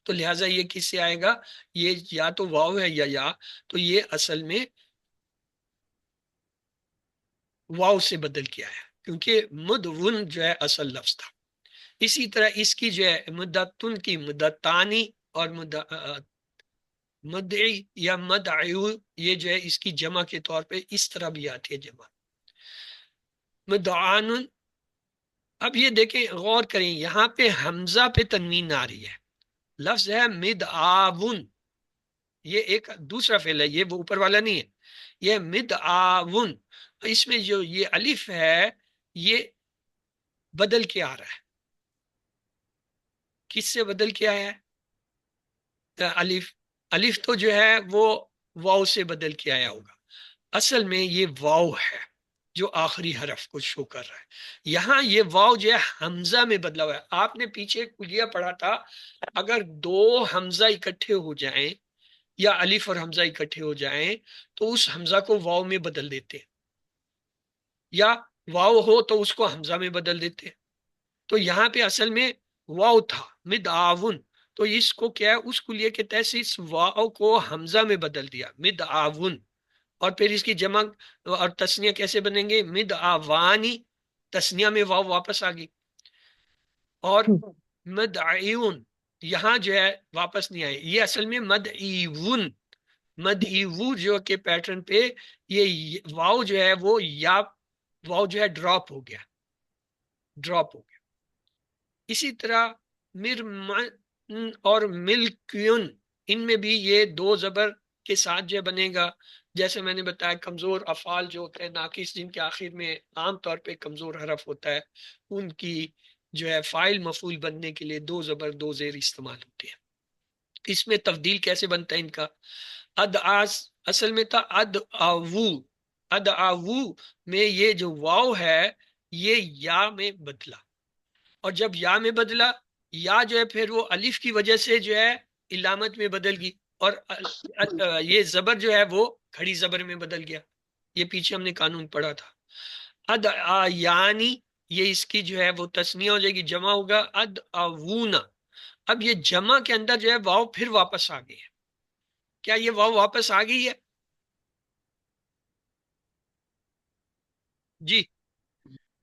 تو لہٰذا یہ کس سے آئے گا؟ یہ یا تو واو ہے یا تو یہ اصل میں واو سے بدل کیا ہے، کیونکہ مدون جو ہے اصل لفظ تھا۔ اسی طرح اس کی جو ہے مدتن کی مدتانی اور مدعی یا مدعیو، یہ جو ہے اس کی جمع کے طور پہ اس طرح بھی آتی ہے جمع، مدعان۔ اب یہ دیکھیں غور کریں، یہاں پہ حمزہ پہ تنوین آ رہی ہے، لفظ ہے مدعاون، یہ ایک دوسرا فعل ہے، یہ وہ اوپر والا نہیں ہے، یہ مدعاون، اس میں جو یہ الف ہے یہ بدل کے آ رہا ہے، کس سے بدل کے آیا ہے؟ الف تو جو ہے وہ واو سے بدل کے آیا ہوگا، اصل میں یہ واو ہے جو آخری حرف کو شو کر رہا ہے، یہاں یہ واو جو ہے حمزہ میں بدلا ہوا ہے۔ آپ نے پیچھے کلیہ پڑھا تھا، اگر دو حمزہ اکٹھے ہو جائیں یا الف اور حمزہ اکٹھے ہو جائیں تو اس حمزہ کو واو میں بدل دیتے، یا واو ہو تو اس کو حمزہ میں بدل دیتے، تو یہاں پہ اصل میں واو تھا مدعاون، تو اس کو کیا ہے، اس کلیے کے تحت اس واو کو حمزہ میں بدل دیا مدعاون، اور پھر اس کی جمع اور تسنیہ کیسے بنیں گے؟ مدعوانی، تسنیہ میں واو واپس آ گئی، اور مدعیون یہاں جو ہے واپس نہیں آئی، یہ اصل میں مدعیون، مدعیو جو کہ پیٹرن پہ یہ واو جو ہے وہ یا واو جو ہے ڈراپ ہو گیا، ڈراپ ہو گیا۔ اسی طرح مرمن اور ملکیون، ان میں بھی یہ دو زبر کے ساتھ جو بنے گا، جیسے میں نے بتایا کمزور افعال جو ہوتے ہیں ناقص، جن کے آخر میں عام طور پہ کمزور حرف ہوتا ہے، ان کی جو ہے فاعل مفعول بننے کے لیے دو زبر دو زیر استعمال ہوتے ہیں۔ اس میں تبدیل کیسے بنتا ہے ان کا؟ ادعاس اصل میں تھا ادعو، ادعو میں یہ جو واو ہے یہ یا میں بدلا، اور جب یا میں بدلا، یا جو ہے پھر وہ الف کی وجہ سے جو ہے علامت میں بدل گئی، اور یہ زبر جو ہے وہ کھڑی زبر میں بدل گیا. یہ پیچھے ہم نے قانون پڑھا تھا. ادعیانی یہ اس کی جو ہے وہ تسنیہ ہو جائے گی, جمع ہوگا ادعونا. اب یہ جمع کے اندر جو ہے واو پھر واپس آ گئی ہے. کیا یہ واو واپس آ گئی ہے؟ جی.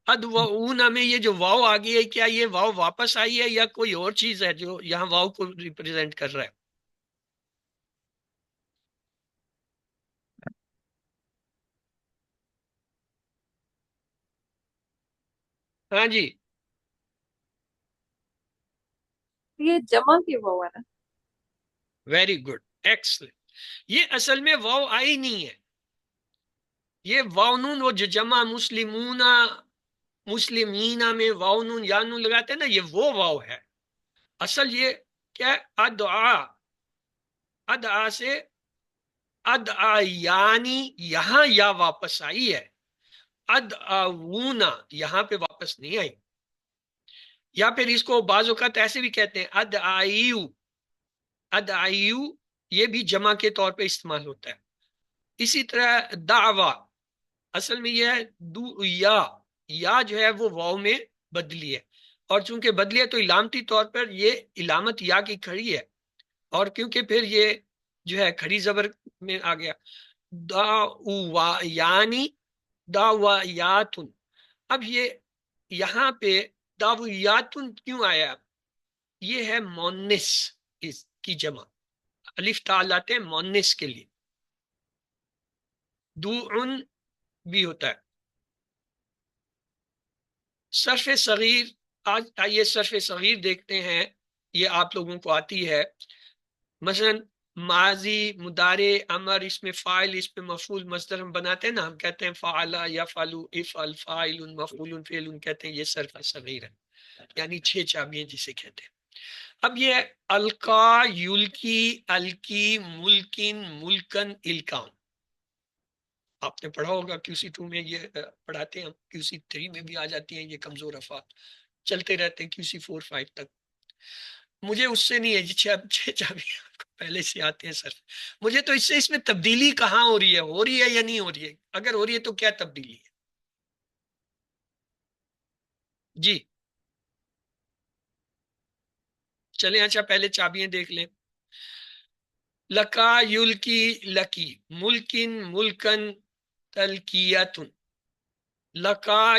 ادعونا میں یہ جو واو آ گئی ہے, کیا یہ واو واپس آئی ہے یا کوئی اور چیز ہے جو یہاں واو کو ریپرزینٹ کر رہا ہے؟ ہاں جی, یہ جمع کی وہ ہے نا. Very good, excellent. یہ اصل میں واو آئی نہیں ہے. یہ واو نون وہ جو جمع مسلمینہ میں واو نون یا نون لگاتے ہیں نا, یہ وہ واو ہے. اصل یہ کیا ہے؟ ادعا سے ادعیانی یہاں یا واپس آئی ہے. ادعونا یہاں پہ واپس نہیں آئی. یا پھر اس کو بعض اوقات ایسے بھی کہتے ہیں ادعیو. ادعیو یہ بھی جمع کے طور پہ استعمال ہوتا ہے. اسی طرح دعوی اصل میں یہ ہے یا جو ہے وہ واو میں بدلی ہے, اور چونکہ بدلی ہے تو علامتی طور پر یہ علامت یا کی کھڑی ہے, اور کیونکہ پھر یہ جو ہے کھڑی زبر میں آ گیا. یعنی دعویاتن. اب یہ یہاں پہ دعویاتن کیوں آیا؟ یہ ہے مونس کی جمع. الف تا لاتے ہیں مونس کے لیے. دعن بھی ہوتا ہے. صرف صغیر, آج آئیے صرف صغیر دیکھتے ہیں. یہ آپ لوگوں کو آتی ہے. مثلا ماضی, مضارع, امر, اس میں فاعل, اس میں مفعول, مصدر ہم بناتے ہیں نا, ہم کہتے ہیں فعل, یفعل, افعل, فاعل, مفعول, فعل کہتے ہیں. یہ صرف صغیر ہے, یعنی 6 چابیاں جسے کہتے ہیں. اب یہ القا, یلکی, الکی, ملکن, ملکن, الکان آپ نے پڑھا ہوگا. QC 2 میں یہ پڑھاتے ہیں ہم, QC 3 میں بھی آ جاتی ہیں یہ کمزور افعال, چلتے رہتے ہیں QC 4 5 تک. مجھے اس سے نہیں ہے جی, 6 چابیاں پہلے سے آتے ہیں سر. مجھے تو اس میں تبدیلی کہاں ہو رہی ہے یا نہیں ہو رہی ہے؟ اگر ہو رہی ہے تو کیا تبدیلی ہے؟ جی چلیں, اچھا پہلے چابیاں دیکھ لیں. لکا یلکی, لکی, ملکن, ملکن, تلکیتن. لکا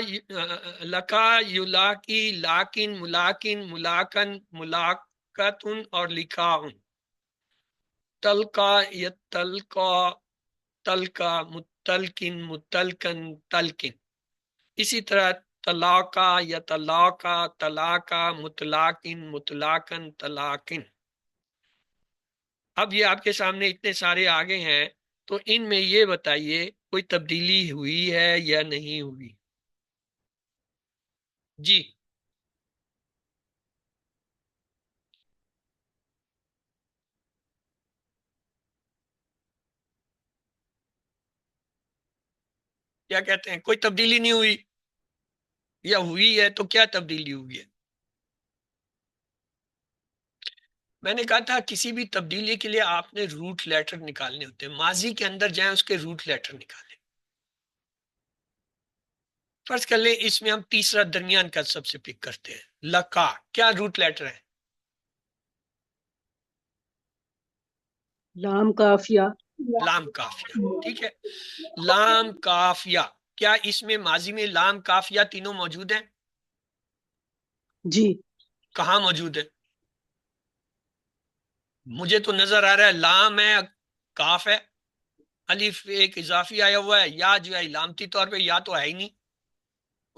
یلاکی, لاکن, ملاکن, ملاکن, ملاکتن اور لکاؤن. تلقا یتلقا, تلقا, متلکن, متلکن, تلکن. اسی طرح طلاقا یطلاقا, طلاقا, مطلاقن, مطلاقن, طلاقن. اب یہ آپ کے سامنے اتنے سارے آگے ہیں, تو ان میں یہ بتائیے کوئی تبدیلی ہوئی ہے یا نہیں ہوئی؟ جی کیا کہتے ہیں؟ کوئی تبدیلی نہیں ہوئی یا ہوئی ہے تو کیا تبدیلی ہوئی ہے؟ میں نے کہا تھا کسی بھی تبدیلی کے لیے آپ نے روٹ لیٹر نکالنے ہوتے ہیں. ماضی کے اندر جائیں, اس کے روٹ لیٹر نکالیں. فرض کر لیں اس میں ہم تیسرا درمیان کا سب سے پک کرتے ہیں, لکا. کیا روٹ لیٹر ہے؟ لام کافیہ. لام کافیہ. ٹھیک ہے, لام کافیہ. کیا اس میں ماضی میں لام کافیہ تینوں موجود ہیں؟ جی. کہاں موجود ہے؟ مجھے تو نظر آ رہا ہے لام ہے, کاف ہے, الف ایک اضافی آیا ہوا ہے, یا جو ہے علامتی طور پہ یا تو ہے ہی نہیں,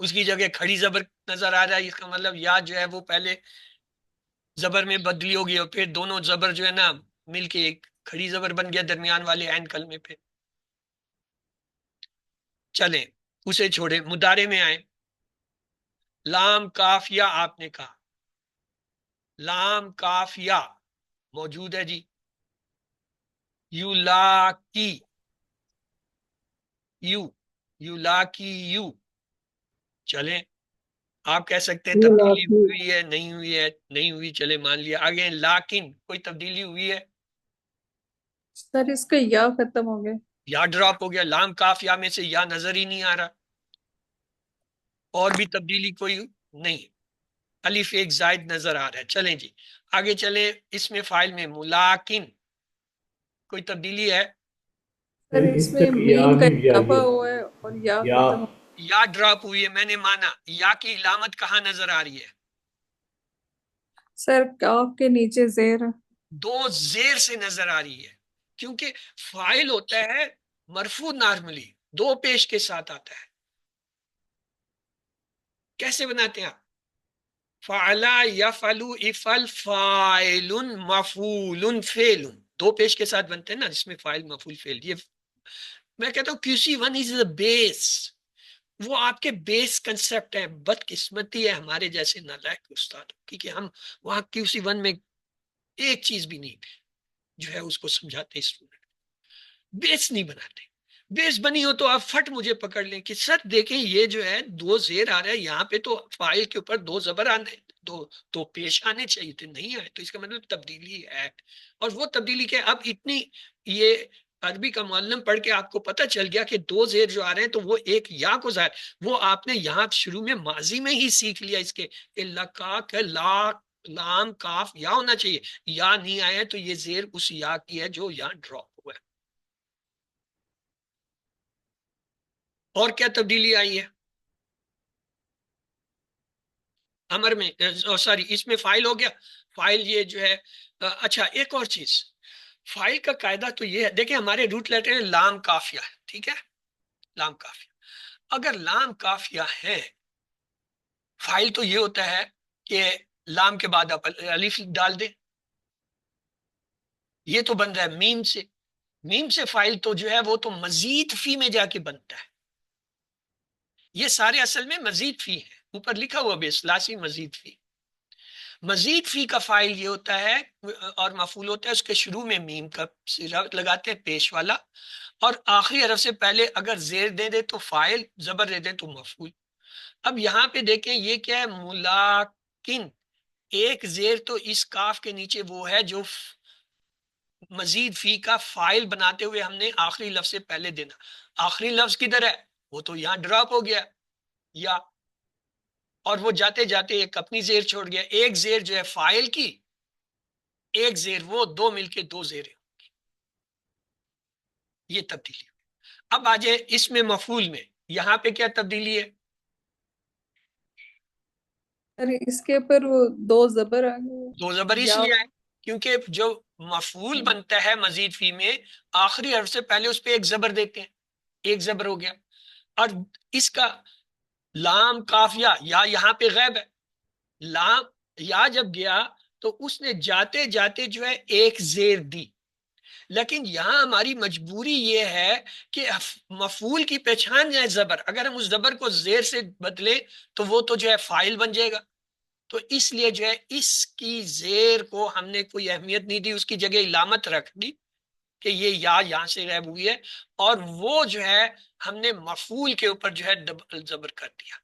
اس کی جگہ کھڑی زبر نظر آ رہا ہے. اس کا مطلب یا جو ہے وہ پہلے زبر میں بدلی ہوگی اور پھر دونوں زبر جو ہے نا مل کے ایک کھڑی زبر بن گیا درمیان والے عین کلمے پہ. چلیں اسے چھوڑیں, مضارع میں آئیں. لام کافیہ آپ نے کہا, لام کافیہ موجود ہے جی. یولاکی, یولاکی یو. چلیں آپ کہہ سکتے ہیں تبدیلی ہوئی ہے, نہیں ہوئی ہے, نہیں ہوئی, چلے مان لیا. آگے لاکن, کوئی تبدیلی ہوئی ہے؟ سر اس کا یا ختم ہو گیا. یا ڈراپ ہو گیا. لام کاف یا میں سے یا نظر ہی نہیں آ رہا. اور بھی تبدیلی کوئی نہیں. الف ایک زائد نظر آ رہا ہے. چلیں جی آگے چلیں. اس میں فائل میں ملاکن کوئی تبدیلی ہے؟ سر اس میں تک یا میم کا نہیں یا اضافہ یہ ہوا ہے اور یا یا ختم ہو. یا ڈراپ ہوئی ہے. میں نے مانا یا کی علامت کہاں نظر آ رہی ہے؟ سر کاف کے نیچے زیر ہے. دو زیر سے نظر آ رہی ہے کیونکہ فائل ہوتا ہے مرفوع نارملی دو پیش کے ساتھ آتا ہے. کیسے بناتے ہیں آپ؟ فعلا یفعلو افعل فاعل مفعول فعل دو پیش کے ساتھ بنتے ہیں نا جس میں فاعل مفعول فعل. یہ میں کہتا ہوں QC1 is the base. وہ آپ کے بیس کنسپٹ ہے. بدقسمتی ہے ہمارے جیسے نالائق استاد کیونکہ ہم وہاں QC1 میں ایک چیز بھی نہیں جو ہے اس کو سمجھاتے اسٹوڈنٹ. بیس نہیں بناتے. بیس بنی ہو تو آپ فٹ مجھے پکڑ لیں کہ سر دیکھیں یہ جو ہے دو زیر آ رہا ہے یہاں پہ تو فائل کے اوپر دو زبر آنے دو پیش آنے چاہیے تھے نہیں آئے تو اس کا مطلب تبدیلی ہے. اور وہ تبدیلی کے اب اتنی یہ عربی کا معلم پڑھ کے آپ کو پتہ چل گیا کہ دو زیر جو آ رہے ہیں تو وہ ایک یا کو ظاہر وہ آپ نے یہاں شروع میں ماضی میں ہی سیکھ لیا. اس کے لا لام کاف یا ہونا چاہیے. یا نہیں آیا تو یہ زیر اس یا کی ہے جو یہاں ڈراپ ہوا ہے. اور کیا تبدیلی آئی ہے امر میں؟ سوری اس میں فائل ہو گیا. فائل یہ جو ہے اچھا ایک اور چیز فائل کا قاعدہ تو یہ ہے. دیکھیں ہمارے روٹ لیٹر ہیں لام کافیہ ہے. ٹھیک ہے لام کافیہ. اگر لام کافیہ ہے فائل تو یہ ہوتا ہے کہ لام کے بعد آپ الف ڈال دیں. یہ تو بن رہا ہے میم سے. میم سے فائل تو جو ہے وہ تو مزید فی میں جا کے بنتا ہے. یہ سارے اصل میں مزید فی ہے. اوپر لکھا ہوا بھی ثلاثی مزید فی. مزید فی کا فائل یہ ہوتا ہے اور مفعول ہوتا ہے اس کے شروع میں میم کا سرا لگاتے ہیں پیش والا اور آخری حرف سے پہلے اگر زیر دے دے تو فائل زبر دے دے تو مفعول. اب یہاں پہ دیکھیں یہ کیا ہے ملاکن. ایک زیر تو اس کاف کے نیچے وہ ہے جو مزید فی کا فائل بناتے ہوئے ہم نے آخری لفظ سے پہلے دینا. آخری لفظ کدھر ہے؟ وہ تو یہاں ڈراپ ہو گیا یا اور وہ جاتے جاتے ایک اپنی زیر چھوڑ گیا. ایک زیر جو ہے فائل کی ایک زیر وہ دو مل کے دو زیریں. یہ تبدیلی. اب آ جائے اس میں مفعول میں یہاں پہ کیا تبدیلی ہے؟ ارے اس کے اوپر وہ دو زبر آ گئے. دو زبر اس یا لیے آئے کیونکہ جو مفعول بنتا ہے مزید فی میں آخری حرف سے پہلے اس پہ ایک زبر دیتے ہیں. ایک زبر ہو گیا. اور اس کا لام کافیہ یا یہاں پہ غیب ہے. لام یا جب گیا تو اس نے جاتے جاتے جو ہے ایک زیر دی. لیکن یہاں ہماری مجبوری یہ ہے کہ مفعول کی پہچان جائے زبر. اگر ہم اس زبر کو زیر سے بدلے تو وہ تو جو ہے فائل بن جائے گا. تو اس لیے جو ہے اس کی زیر کو ہم نے کوئی اہمیت نہیں دی. اس کی جگہ علامت رکھ دی کہ یہ یا یہاں سے غائب ہوئی ہے اور وہ جو ہے ہم نے مفعول کے اوپر جو ہے ڈبل زبر کر دیا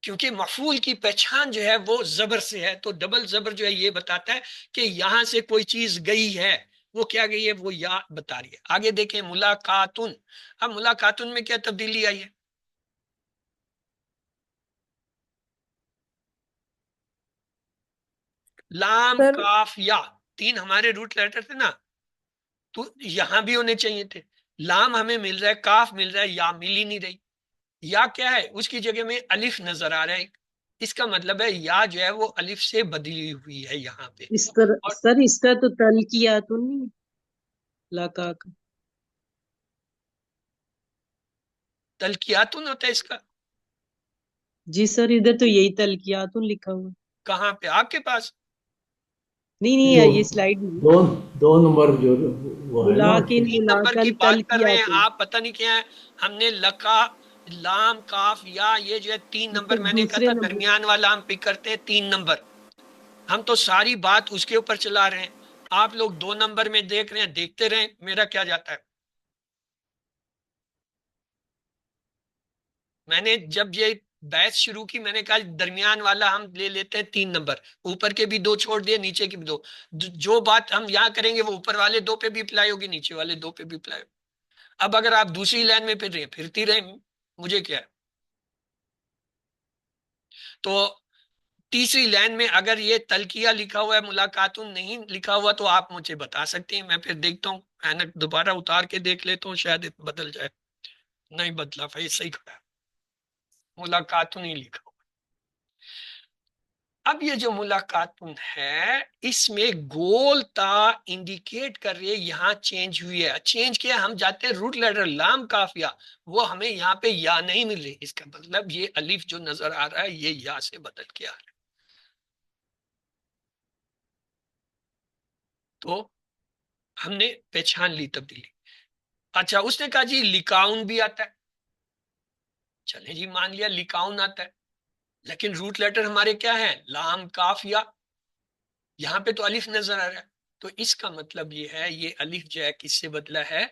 کیونکہ مفعول کی پہچان جو ہے وہ زبر سے ہے. تو ڈبل زبر جو ہے یہ بتاتا ہے کہ یہاں سے کوئی چیز گئی ہے. وہ کیا گئی ہے؟ وہ یا بتا رہی ہے. آگے دیکھیں ملاقاتن. اب ملاقاتن میں کیا تبدیلی آئی ہے؟ لام سر کاف یا تین ہمارے روٹ لیٹر تھے نا تو یہاں بھی ہونے چاہیے تھے. لام ہمیں مل رہا ہے کاف مل رہا ہے یا مل ہی نہیں رہی. یا کیا ہے اس کی جگہ میں الف نظر آ رہا ہے. اس کا مطلب ہے یا جو ہے وہ الف سے بدلی ہوئی ہے یہاں پہ. اس طرح اور سر اس کا تو تلقیاتن نہیں لاکا کا. تلقیاتن ہوتا ہے اس کا. جی سر ادھر تو یہی تلقیاتن لکھا ہوا ہے. کہاں پہ آپ کے پاس؟ نہیں نہیں جو یہ سلائیڈ نہیں. دو نمبر جو وہ ہے نا ملاکن تین نمبر کی ملاکن بات کر رہے ہیں تلقیاتن. آپ. پتہ نہیں کیا ہے ہم نے لکا لام کاف یا یہ جو ہے تین نمبر سر میں نے کہا دوسرے تھا نمبر. درمیان والا ہم پک کرتے ہیں 3 نمبر. ہم تو ساری بات اس کے اوپر چلا رہے ہیں. آپ لوگ 2 نمبر میں دیکھ رہے ہیں. دیکھتے رہیں میرا کیا جاتا ہے. میں نے جب یہ بحث شروع کی، میں نے کہا درمیان والا ہم لے لیتے ہیں 3 نمبر، اوپر کے بھی 2 چھوڑ دیے، نیچے کے بھی 2. جو بات ہم یہاں کریں گے وہ اوپر والے 2 پہ بھی اپلائی ہوگی، نیچے والے 2 پہ بھی اپلائی ہوگی. اب اگر آپ دوسری لائن میں پھر رہے پھرتی رہے، مجھے کیا ہے. تو تیسری لائن میں اگر یہ تلقیہ لکھا ہوا ہے، ملاقاتن نہیں لکھا ہوا، تو آپ مجھے بتا سکتے ہیں. میں پھر دیکھتا ہوں، اینک دوبارہ اتار کے دیکھ لیتا ہوں، شاید بدل جائے. نہیں بدلا بھائی، صحیح کھڑا ہے، ملاقاتن ہی لکھا ہوا. اب یہ جو ملاقاتن ہے، اس میں گول تا انڈیکیٹ کر رہی ہے یہاں چینج ہوئی ہے. چینج کیا؟ ہم جاتے ہیں روٹ لیٹر لام کافیہ، وہ ہمیں یہاں پہ یا نہیں مل رہی. اس کا مطلب یہ الف جو نظر آ رہا ہے یہ یا سے بدل کے آ رہا ہے. تو ہم نے پہچان لی تبدیلی. اچھا، اس نے کہا جی لکاؤن بھی آتا ہے. چلے جی، مان لیا لکاؤن آتا ہے، لیکن روٹ لیٹر ہمارے کیا ہے؟ لام کافیہ. یہاں پہ تو الف نظر آ رہا ہے، تو اس کا مطلب یہ ہے یہ الف جو ہے کس سے بدلا ہے؟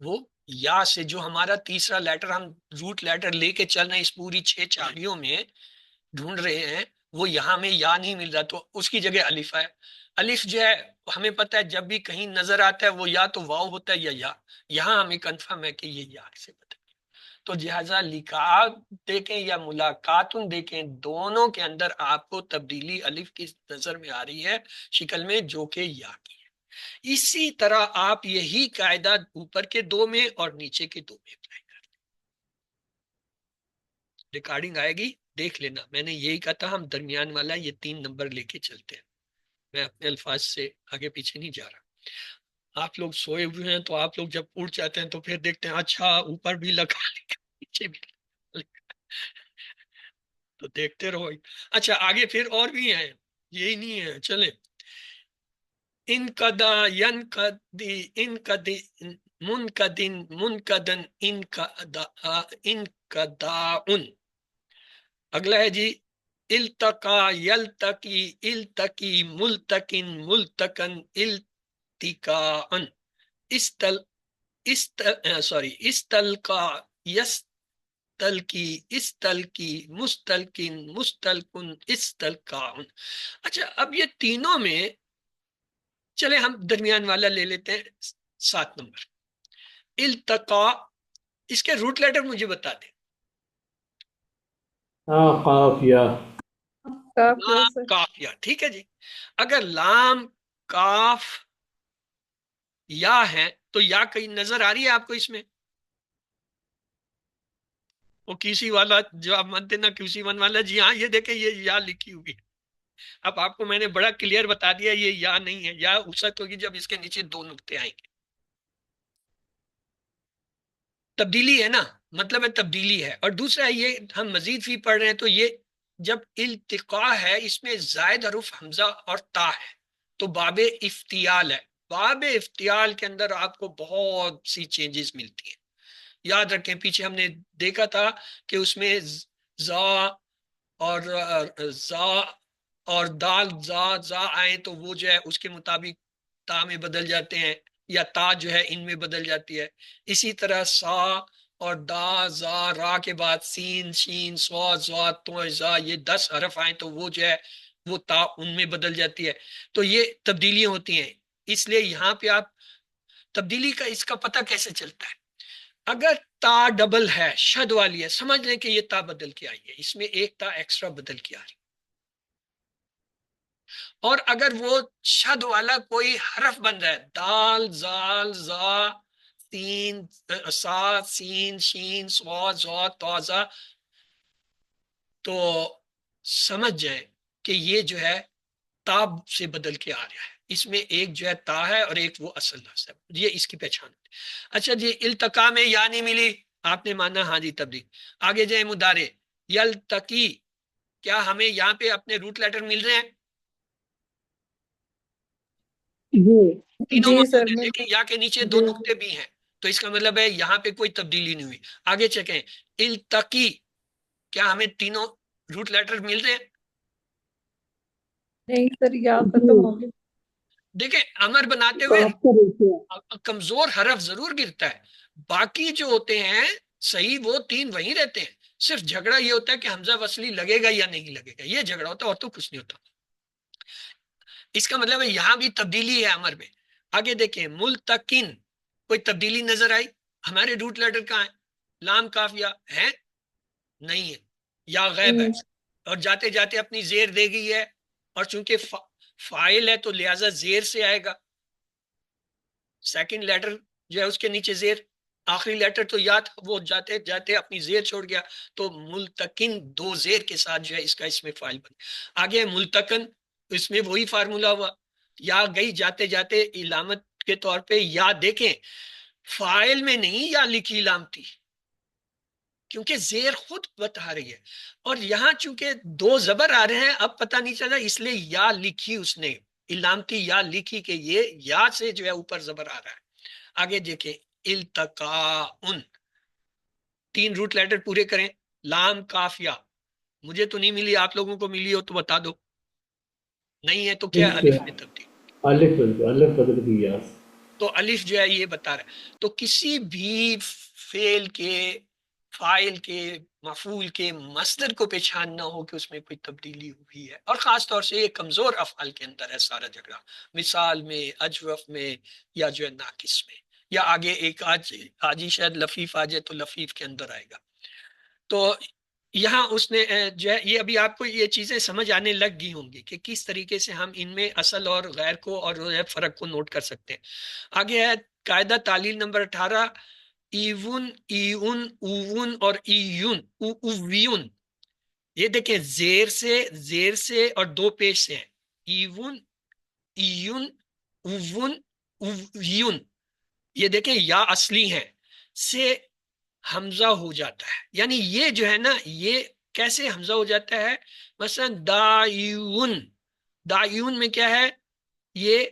وہ یا سے. جو ہمارا تیسرا لیٹر ہم روٹ لیٹر لے کے چل رہے ہیں اس پوری 6 چابیوں میں ڈھونڈ رہے ہیں، وہ یہاں میں یا نہیں مل رہا، تو اس کی جگہ الف ہے. الف جو ہے ہمیں پتہ ہے جب بھی کہیں نظر آتا ہے وہ یا تو واو ہوتا ہے یا. یہاں ہمیں کنفرم ہے کہ یہ یا سے بدل. تو لہذا لکات دیکھیں یا ملاقاتن دیکھیں، دونوں کے اندر آپ کو تبدیلی الف کی نظر میں آ رہی ہے شکل میں، جو کہ یا کی ہے. اسی طرح آپ یہی قاعدہ اوپر کے 2 میں اور نیچے کے 2 میں اپلائی کریں. ریکارڈنگ آئے گی، دیکھ لینا. میں نے یہی کہا تھا ہم درمیان والا یہ 3 نمبر لے کے چلتے ہیں. میں اپنے الفاظ سے آگے پیچھے نہیں جا رہا. آپ لوگ سوئے ہوئے ہیں تو آپ لوگ جب اٹھ جاتے ہیں تو پھر دیکھتے ہیں اچھا اوپر بھی لکھا نیچے بھی لکھا. تو دیکھتے رہو. اچھا آگے پھر اور بھی ہیں، یہی نہیں ہے. چلیں، انقدا ینقدی انقدی منقدن منقدن انقداءن. اگلا ہے جی التقا یلتقی التقی ملتقن ملتقن التقاءن. استلقا یستلقی استلقی مستلقن مستلقن استلقاءن. اچھا اب یہ تینوں میں چلے ہم درمیان والا لے لیتے ہیں 7 نمبر التقا. اس کے روٹ لیٹر مجھے بتا دیں. قافیہ. کافیہ لام سے کافیہ، ٹھیک ہے جی. اگر لام کاف یا ہے تو یا کہیں نظر آ رہی ہے آپ کو اس میں؟ وہ کسی والا جو آپ مانتے نا کسی ون والا، جی ہاں یہ دیکھیں یہ یا لکھی ہوئی. اب آپ کو میں نے بڑا کلیئر بتا دیا یہ یا نہیں ہے. یا اس وقت ہوگی جب اس کے نیچے 2 نقطے آئیں گے. تبدیلی ہے نا، مطلب ہے تبدیلی ہے. اور دوسرا یہ ہم مزید فی پڑھ رہے ہیں تو یہ جب التقاء ہے اس میں زائد حرف حمزہ اور تا ہے تو باب افتیال ہے. باب افتیال کے اندر آپ کو بہت سی چینجز ملتی ہیں. یاد رکھیں پیچھے ہم نے دیکھا تھا کہ اس میں زا اور زا اور دال زا آئیں تو وہ جو ہے اس کے مطابق تا میں بدل جاتے ہیں، یا تا جو ہے ان میں بدل جاتی ہے. اسی طرح سا اور دا زا را کے بعد سین شین سوا زوا تو زا، یہ 10 حرف آئیں تو وہ جو ہے وہ تا ان میں بدل جاتی ہے. تو یہ تبدیلیاں ہوتی ہیں. اس لیے یہاں پہ آپ تبدیلی کا اس کا پتہ کیسے چلتا ہے؟ اگر تا ڈبل ہے شد والی ہے، سمجھ لیں کہ یہ تا بدل کے آئی ہے، اس میں ایک تا ایکسٹرا بدل کے آ رہی. اور اگر وہ شد والا کوئی حرف بن رہا ہے، دال زال زا سین سا سین شین سوا زوا توزا، تو سمجھ جائیں کہ یہ جو ہے تاب سے بدل کے آ رہا ہے. اس میں ایک جو ہے تا ہے اور ایک وہ اصل لفظ ہے. یہ اس کی پہچان. اچھا جی التقا میں یا نہیں ملی، آپ نے مانا ہاں جی تبدیل. آگے جائیں مدارے یلتقی، کیا ہمیں یہاں پہ اپنے روٹ لیٹر مل رہے ہیں؟ تینوں جی موجود سر ہیں، میں لیکن یا کے نیچے 2 جی نقطے بھی ہیں، تو اس کا مطلب ہے یہاں پہ کوئی تبدیلی نہیں ہوئی. آگے چیکیں التقی، کیا ہمیں تینوں روٹ لیٹر مل رہے ہیں؟ نہیں سر یا ختم ہو گیا. دیکھیں امر بناتے ہوئے کمزور حرف ضرور گرتا ہے، باقی جو ہوتے ہیں صحیح وہ 3 وہیں رہتے ہیں. صرف جھگڑا یہ ہوتا ہے کہ حمزہ وصلی لگے گا یا نہیں لگے گا، یہ جھگڑا ہوتا ہے اور تو کچھ نہیں ہوتا. اس کا مطلب ہے یہاں بھی تبدیلی ہے امر میں. آگے دیکھیں ملتقن، کوئی تبدیلی نظر آئی؟ ہمارے روٹ لیٹر کہاں ہے؟ لام کافیہ ہے نہیں ہے، یا غیب ہے، اور جاتے جاتے اپنی زیر دے گئی ہے، اور چونکہ فائل ہے تو لہذا زیر سے آئے گا. سیکنڈ لیٹر جو ہے اس کے نیچے زیر، آخری لیٹر تو یاد، وہ جاتے جاتے اپنی زیر چھوڑ گیا، تو ملتقن دو زیر کے ساتھ جو ہے اس کا اس میں فائل بن. آگے ملتقن، اس میں وہی فارمولا ہوا، یا گئی جاتے جاتے علامت کے طور پہ یا. دیکھیں فائل میں نہیں یا لکھی علامتی، کیونکہ زیر خود بتا رہی ہے، اور یہاں چونکہ دو زبر آ رہے ہیں اب پتہ نہیں چلا، اس لیے یا لکھی اس نے علامتی یا لکھی کہ یہ یا سے جو ہے اوپر زبر آ رہا ہے. آگے دیکھیں التقاء، تین روٹ لیٹر پورے کریں. لام کافیہ مجھے تو نہیں ملی، آپ لوگوں کو ملی ہو تو بتا دو، نہیں ہے تو کیا الف میں تبدیل. الف بدل کی یا. تو الف جو ہے یہ بتا رہا ہے. تو کسی بھی فعل کے، فاعل کے، مفعول کے مصدر کو پہچاننا ہو کہ اس میں کوئی تبدیلی ہوئی ہے، اور خاص طور سے یہ کمزور افعال کے اندر ہے سارا جھگڑا، مثال میں، اجوف میں، یا جو ہے ناقص میں، یا آگے ایک آج ہی شاید لفیف آ جائے تو لفیف کے اندر آئے گا. تو یہاں اس نے جو ہے یہ ابھی آپ کو یہ چیزیں سمجھ آنے لگ گئی ہوں گی کہ کس طریقے سے ہم ان میں اصل اور غیر کو اور فرق کو نوٹ کر سکتے ہیں. آگے ہے قاعدہ تعلیل نمبر 18، ایون، ایون، اوون اور ایون، اوویون. یہ دیکھیں زیر سے اور دو پیش سے ہیں، ایون، ایون، اوون، اوویون. یہ دیکھیں یا اصلی ہیں سے حمزہ ہو جاتا ہے، یعنی یہ جو ہے نا یہ کیسے حمزہ ہو جاتا ہے؟ مثلا دایون، دایون میں کیا ہے؟ یہ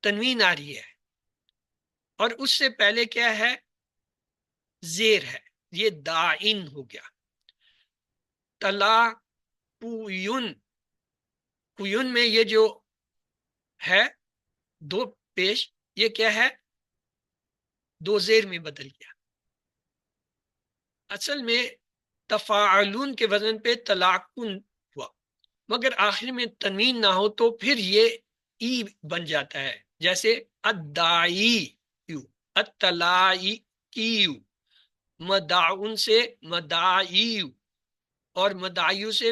تنوین آ رہی ہے، اور اس سے پہلے کیا ہے؟ زیر ہے، یہ دائن ہو گیا. تلا کویون، کویون میں یہ جو ہے دو پیش، یہ کیا ہے؟ دو زیر میں بدل گیا. اصل میں تفاعلون کے وزن پہ تلاقن ہوا، مگر آخر میں تنوین نہ ہو تو پھر یہ ای بن جاتا ہے، جیسے ادائی یو، اتلائی کیو، مداعن سے مدائیو، اور مدائیو سے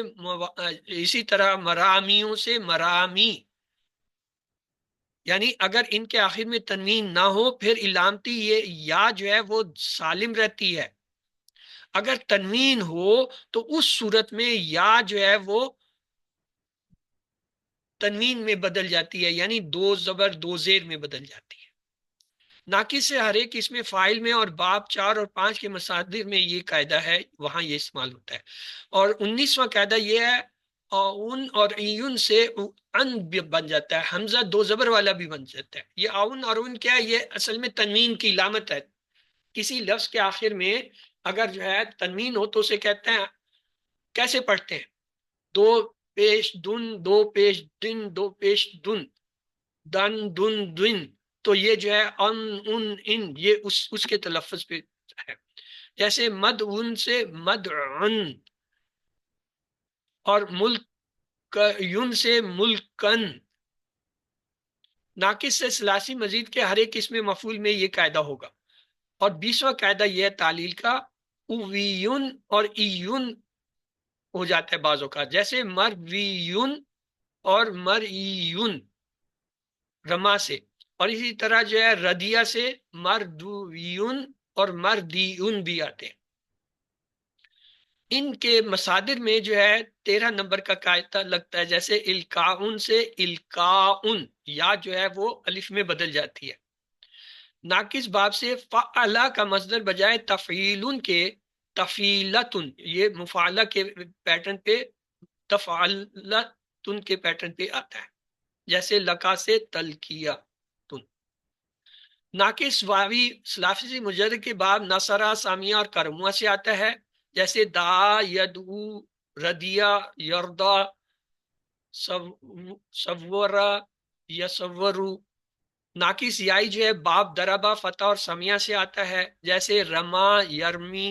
اسی طرح مرامیوں سے مرامی. یعنی اگر ان کے آخر میں تنوین نہ ہو پھر علامتی یہ یا جو ہے وہ سالم رہتی ہے. اگر تنوین ہو تو اس صورت میں یا جو ہے وہ تنوین میں بدل جاتی ہے، یعنی دو زبر دو زیر میں بدل جاتی ہے. ناقص سے ہر ایک اس میں فائل میں اور باب 4 اور 5 کے مصادر میں یہ قاعدہ ہے، وہاں یہ استعمال ہوتا ہے. اور 19واں قاعدہ یہ ہے آؤن اور ایون سے ان بن جاتا ہے، حمزہ دو زبر والا بھی بن جاتا ہے. یہ آؤن اور اون کیا ہے؟ یہ اصل میں تنوین کی علامت ہے. کسی لفظ کے آخر میں اگر جو ہے تنوین ہو تو اسے کہتے ہیں، کیسے پڑھتے ہیں؟ دو پیش دن، دو پیش دن، دو پیش دن، دن دن دن. تو یہ جو ہے ان یہ اس کے تلفظ پہ ہے. جیسے مد ان سے مدعن، اور ملک یون سے ملکن. ناقص سے ثلاثی مزید کے ہر ایک اسم مفعول میں یہ قاعدہ ہوگا. اور 20واں قاعدہ یہ ہے تعلیل کا، اویون اور ایون ہو جاتا ہے بعضوں کا، جیسے مرویون اور مرئیون رما سے، اور اسی طرح جو ہے ردیہ سے مردویون اور مردیون بھی آتے ہیں. ان کے مصادر میں جو ہے 13 نمبر کا قاعدہ لگتا ہے، جیسے الکاؤن سے الکاؤن، یا جو ہے وہ الف میں بدل جاتی ہے. ناقص باب سے فعلا کا مصدر بجائے تفعیلن کے تفعیلتن، یہ مفعلہ کے پیٹرن پہ تفعلتن کے پیٹرن پہ آتا ہے، جیسے لکا سے تلکیہ تن. ناقص واوی سلافی مجرد کے باب نصرہ، سامیہ اور کرموہ سے آتا ہے، جیسے دا، یدعو، ردیہ، یردا، صورہ، یصورو. ناقص یائی جو ہے باب دربا، فتح اور سمیہ سے آتا ہے، جیسے رما، یرمی،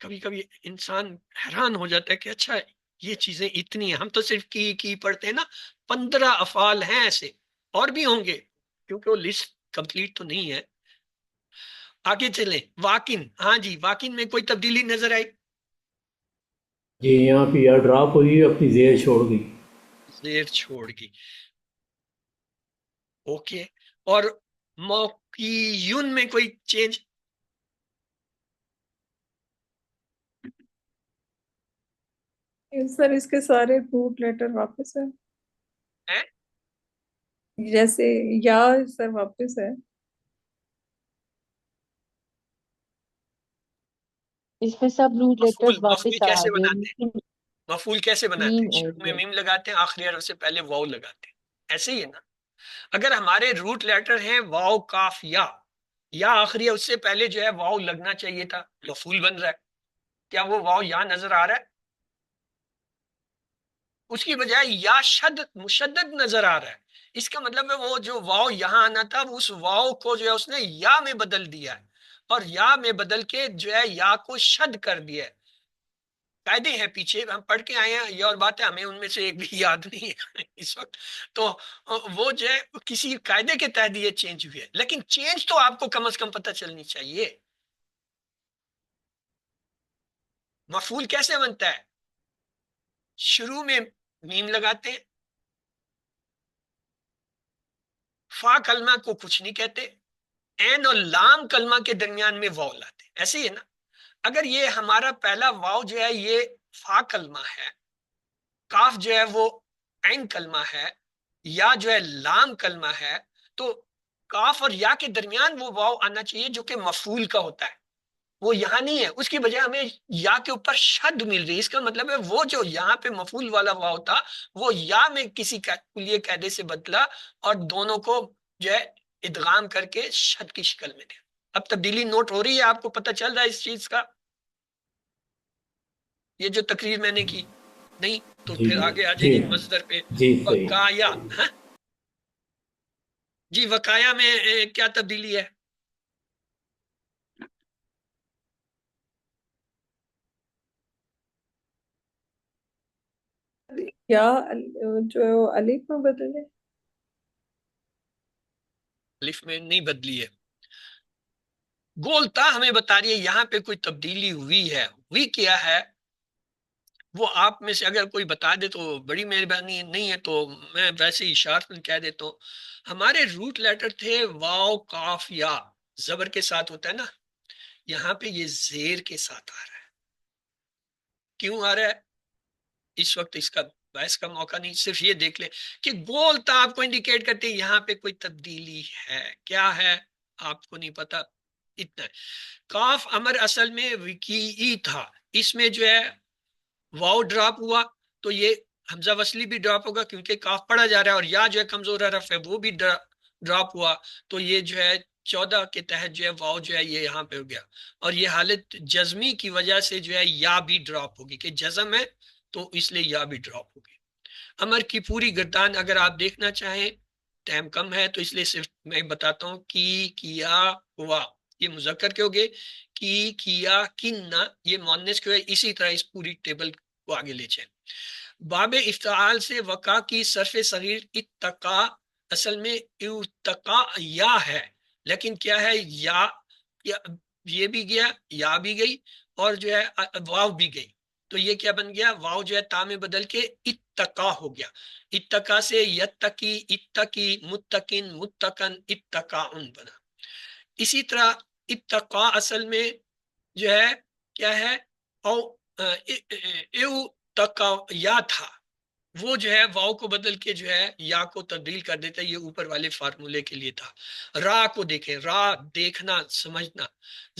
کبھی کبھی انسان حیران ہو جاتا ہے کہ اچھا یہ چیزیں اتنی ہیں. ہم تو صرف کی پڑھتے ہیں نا. 15 افعال ہیں ایسے, اور بھی ہوں گے کیونکہ وہ لسٹ کمپلیٹ تو نہیں ہے. آگے چلیں. واکن, ہاں جی, واکن میں کوئی تبدیلی نظر آئی؟ جی یہاں پہ یا ڈراپ ہوئی اپنی زیر چھوڑ گئی. زیر چھوڑ گئی. اوکے. اور موقیون میں کوئی چینج؟ سر اس کے سارے روٹ لیٹر واپس ہے, ہے جیسے یا سر واپس ہے. اس میں سب روٹ مفعول, لیٹرز مفعول واپس آ کیسے گئے بناتے ہیں؟ لیکن مفعول کیسے بناتے میم ہیں؟ ایڈ شروع میں ہے. میم لگاتے ہیں, آخری حرف سے پہلے واؤ لگاتے ہیں. ایسے ہی ہے نا. اگر ہمارے روٹ لیٹر ہیں واؤ کاف یا آخری ہے, اس سے پہلے جو ہے واؤ لگنا چاہیے تھا, مفعول بن رہا ہے. کیا وہ واؤ یا نظر آ رہا ہے؟ اس کی بجائے یا مشدد نظر آ رہا ہے. اس کا مطلب ہے وہ جو واؤ یہاں آنا تھا اس واؤ کو جو ہے اس نے یا میں بدل دیا ہے, اور یا میں بدل کے جو ہے یا کو شد کر دیا ہے. قاعدے ہیں پیچھے ہم پڑھ کے آئے ہیں, یہ اور بات ہے ہمیں ان میں سے ایک بھی یاد نہیں ہے اس وقت. تو وہ جو ہے کسی قاعدے کے تحت یہ چینج ہوئی ہے, لیکن چینج تو آپ کو کم از کم پتہ چلنی چاہیے. مفعول کیسے بنتا ہے؟ شروع میں میم لگاتے ہیں, فا کلمہ کو کچھ نہیں کہتے, عین اور لام کلمہ کے درمیان میں واو لاتے ہیں. ایسے ہی ہے نا. اگر یہ ہمارا پہلا واو جو ہے یہ فا کلمہ ہے, کاف جو ہے وہ عین کلمہ ہے, یا جو ہے لام کلمہ ہے, تو کاف اور یا کے درمیان وہ واو آنا چاہیے جو کہ مفعول کا ہوتا ہے. وہ یہاں نہیں ہے, اس کی بجائے ہمیں یا کے اوپر شد مل رہی ہے. اس کا مطلب ہے وہ جو یہاں پہ مفعول والا واو تھا وہ یا میں کسی کلیے قاعدے سے بدلا اور دونوں کو جو ہے ادغام کر کے شد کی شکل میں دیا. اب تبدیلی نوٹ ہو رہی ہے, آپ کو پتہ چل رہا ہے اس چیز کا؟ یہ جو تقریر میں نے کی نہیں تو جی پھر آگے آ جائیں جی گے مصدر پہ. جی صحیح. وقایا, ہاں جی, وقایا میں کیا تبدیلی ہے؟ یا جو الف میں بدلے, الف میں نہیں بدلی ہے. گولتا ہمیں بتا رہی ہے یہاں پہ کوئی تبدیلی ہوئی ہے. ہوئی کیا ہے وہ آپ میں سے اگر کوئی بتا دے تو بڑی مہربانی, نہیں ہے تو میں ویسے ہی اشارت میں کہہ دیتا ہوں. ہمارے روٹ لیٹر تھے واو کاف یا, زبر کے ساتھ ہوتا ہے نا, یہاں پہ یہ زیر کے ساتھ آ رہا ہے. کیوں آ رہا ہے اس وقت اس کا بحث کا موقع نہیں, صرف یہ دیکھ لیں کہ گولتا آپ کو انڈیکیٹ کرتے ہیں یہاں پہ کوئی تبدیلی ہے. کیا ہے آپ کو نہیں پتا, اتنا ہے. کاف امر اصل میں وکی تھا, اس میں جو ہے واو ڈراپ ہوا تو یہ حمزہ وصلی بھی ڈراپ ہوگا کیونکہ کاف پڑھا جا رہا ہے, اور یا جو ہے کمزور حرف ہے وہ بھی ڈراپ ہوا, تو یہ جو ہے 14 کے تحت جو ہے واو جو ہے یہ یہاں پہ ہو گیا. اور یہ حالت جزمی کی وجہ سے جو ہے یا بھی ڈراپ ہوگی, کہ جزم ہے تو اس لیے یا بھی ڈراپ ہوگی. امر کی پوری گردان اگر آپ دیکھنا چاہیں, ٹائم کم ہے تو اس لیے صرف میں بتاتا ہوں کی, کیا, ہوا, یہ مذکر کے ہوگے. کی, کیا, کننا, یہ مؤنث کے ہوئے. اسی طرح اس پوری ٹیبل کو آگے لے جائیں. باب افتعال سے وقع کی صرف صغیر اتقا اصل میں اتقا یا ہے, لیکن کیا ہے یا یہ بھی گیا, یا بھی گئی, اور جو ہے واو بھی گئی. تو یہ کیا بن گیا, واو جو ہے تا میں بدل کے اتقا ہو گیا. اتقا سے یتقی, اتقی, متقن, متقن, اتقاؤن بنا. اسی طرح اتقا اصل میں جو ہے کیا ہے, او تقا یا تھا, وہ جو ہے واو کو بدل کے جو ہے یا کو تبدیل کر دیتا ہے. یہ اوپر والے فارمولے کے لیے تھا. را کو دیکھیں, را دیکھنا, سمجھنا.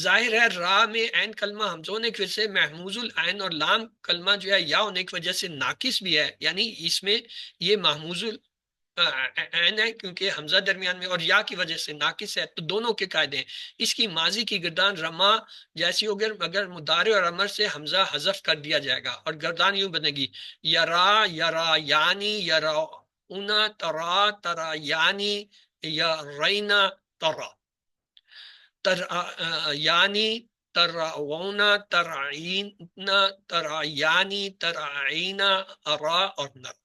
ظاہر ہے را میں عین کلمہ حمزہ ہونے کی وجہ سے محموز العین, اور لام کلمہ جو ہے یا ہونے کی وجہ سے ناقص بھی ہے, یعنی اس میں یہ محموز عین ہے کیونکہ حمزہ درمیان میں, اور یا کی وجہ سے ناقص ہے. تو دونوں کے قاعدے ہیں. اس کی ماضی کی گردان رما جیسی ہوگی مگر مضارع اور امر سے حمزہ حذف کر دیا جائے گا, اور گردان یوں بنے گی یرا, یرا یعنی, یرا انا, ترا, ترا یعنی, یا رینا, ترا, یعنی ترعون، ترعین، ترعیانی، ترعینا، ارا اور نر،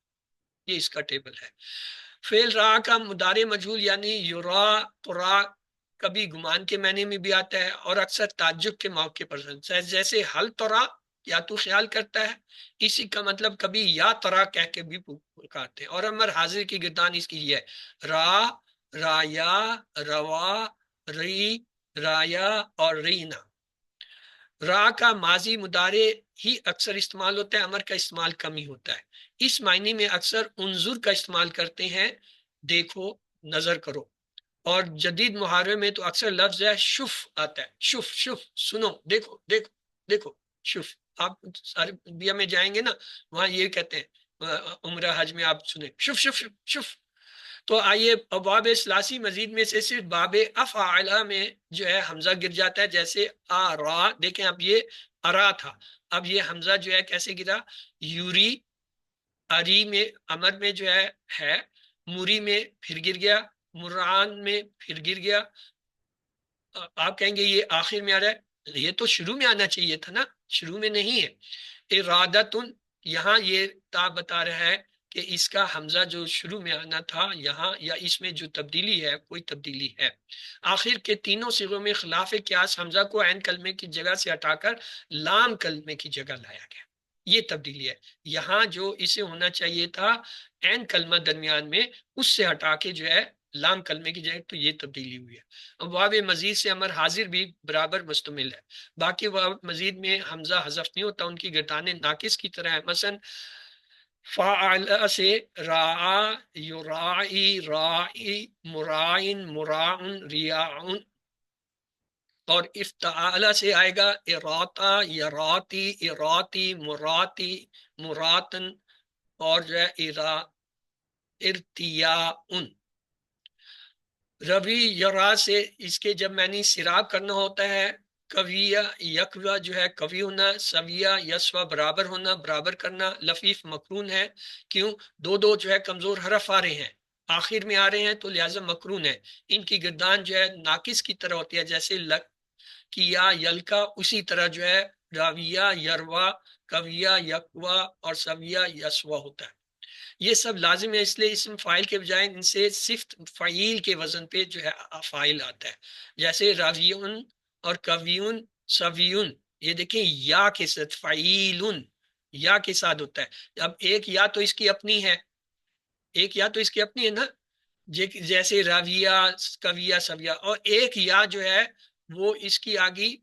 یہ اس کا ٹیبل ہے۔ فعل را کا مضارع مجہول یعنی یرا، ترا کبھی گمان کے معنی میں بھی آتا ہے اور اکثر تعجب کے موقع پر، جیسے حل ترا، یا تو خیال کرتا ہے، اسی کا مطلب کبھی یا ترا کہہ کے بھی پکارتے ہیں۔ اور امر حاضر کی گردان اس کی یہ ہے، را، رایا، روا، ری، رایا اور رینا۔ را کا ماضی مضارع ہی اکثر استعمال ہوتا ہے، امر کا استعمال کم ہی ہوتا ہے۔ اس معنی میں اکثر انظر کا استعمال کرتے ہیں، دیکھو، نظر کرو، اور جدید محاورے میں تو اکثر لفظ ہے شف آتا ہے، شف شف، سنو، دیکھو دیکھو دیکھو، شف۔ آپ عربیہ میں جائیں گے نا، وہاں یہ کہتے ہیں، عمرہ حج میں آپ سنیں شف شف شف شف۔ تو آئیے باب ثلاثی مزید میں سے صرف باب افعل میں جو ہے حمزہ گر جاتا ہے، جیسے آرا، دیکھیں اب یہ ارا تھا، اب یہ حمزہ جو ہے کیسے گرا، یوری، اری میں امر میں جو ہے، موری میں پھر گر گیا، مران میں پھر گر گیا۔ آپ کہیں گے یہ آخر میں آ رہا ہے، یہ تو شروع میں آنا چاہیے تھا نا، شروع میں نہیں ہے۔ ارادتن، یہاں یہ تا بتا رہا ہے کہ اس کا حمزہ جو شروع میں آنا تھا یہاں، یا اس میں جو تبدیلی ہے، کوئی تبدیلی ہے۔ آخر کے تینوں صیغوں میں خلاف قیاس حمزہ کو عین کلمے کی جگہ سے ہٹا کر لام کلمے کی جگہ لایا گیا، یہ تبدیلی ہے۔ یہاں جو اسے ہونا چاہیے تھا عین کلمہ درمیان میں، اس سے ہٹا کے جو ہے لام کلمے کی جگہ، تو یہ تبدیلی ہوئی ہے۔ اب واو مزید سے امر حاضر بھی برابر مشتمل ہے، باقی واو مزید میں حمزہ حذف نہیں ہوتا، ان کی گردانیں ناقص کی طرح ہے۔ مثلا فعل سے راعا، یراعی، راعی، مرائن، مراعن، ریاعن، اور افتعال سے آئے گا اراتا، یراتی، اراتی، مراتی، مراتن، اور جو ہے ارتیاعن۔ روی یرا سے اس کے جب میں نے سراب کرنا ہوتا ہے، کویہ، یکوہ جو ہے کوی ہونا، سویہ یسوہ برابر ہونا، برابر کرنا، لفیف مقرون ہے، کیوں؟ دو دو جو ہے کمزور حرف آ رہے ہیں، آخر میں آ رہے ہیں، تو لہٰذا مقرون ہے۔ ان کی گردان جو ہے ناقص کی طرح ہوتی ہے، جیسے کیا، یلکا، اسی طرح جو ہے راویہ، یروا، کویہ، یکوہ اور سویہ یسوہ ہوتا ہے۔ یہ سب لازم ہے، اس لیے اسم فاعل کے بجائے ان سے صفت فعیل کے وزن پہ جو ہے فاعل آتا ہے، جیسے راویون اور کویون، سویون، یہ دیکھیں یا کے ساتھ، فعیلن یا کے ساتھ ہوتا ہے۔ اب ایک یا تو اس کی اپنی ہے، ایک یا تو اس کی اپنی ہے نا، جیسے راویہ، کویہ، سویہ، اور ایک یا جو ہے وہ اس کی آگی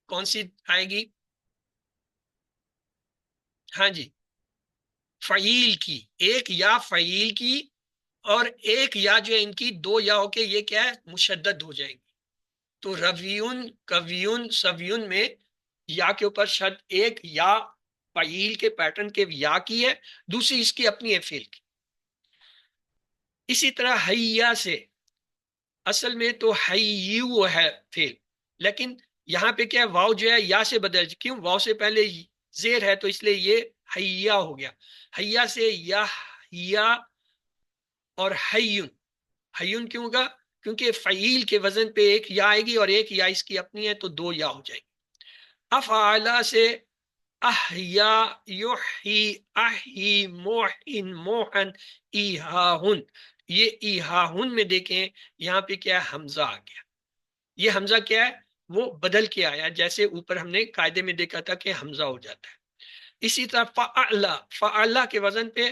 کون سی آئے گی؟ ہاں جی، فعیل کی، ایک یا فعیل کی، اور ایک یا جو ہے ان کی دو یا ہو کے یہ کیا ہے، مشدد ہو جائیں گی۔ تو رویون، کویون، سویون میں یا کے اوپر شد، ایک یا فعیل کے پیٹرن کے یا کی ہے، دوسری اس کی اپنی ہے فعل کی۔ اسی طرح حیا سے، اصل میں تو حیو ہے فعل، لیکن یہاں پہ کیا ہے، واو جو ہے یا سے بدل، کیوں؟ واو سے پہلے زیر ہے تو اس لیے یہ حیا ہو گیا۔ حیا سے یا اور حیون، حیون کیوں ہوگا؟ کیونکہ فعیل کے وزن پہ ایک یا آئے گی اور ایک یا اس کی اپنی ہے، تو دو یا ہو جائے گی۔ افعلا سے احیا، یحی، احی، موحن، موحن، ایہاہن، یہ ایہاہن میں دیکھیں یہاں پہ کیا ہے، حمزہ آ گیا۔ یہ حمزہ کیا ہے، وہ بدل کے آیا، جیسے اوپر ہم نے قاعدے میں دیکھا تھا کہ حمزہ ہو جاتا ہے۔ اسی طرح فعلا، فعلا کے وزن پہ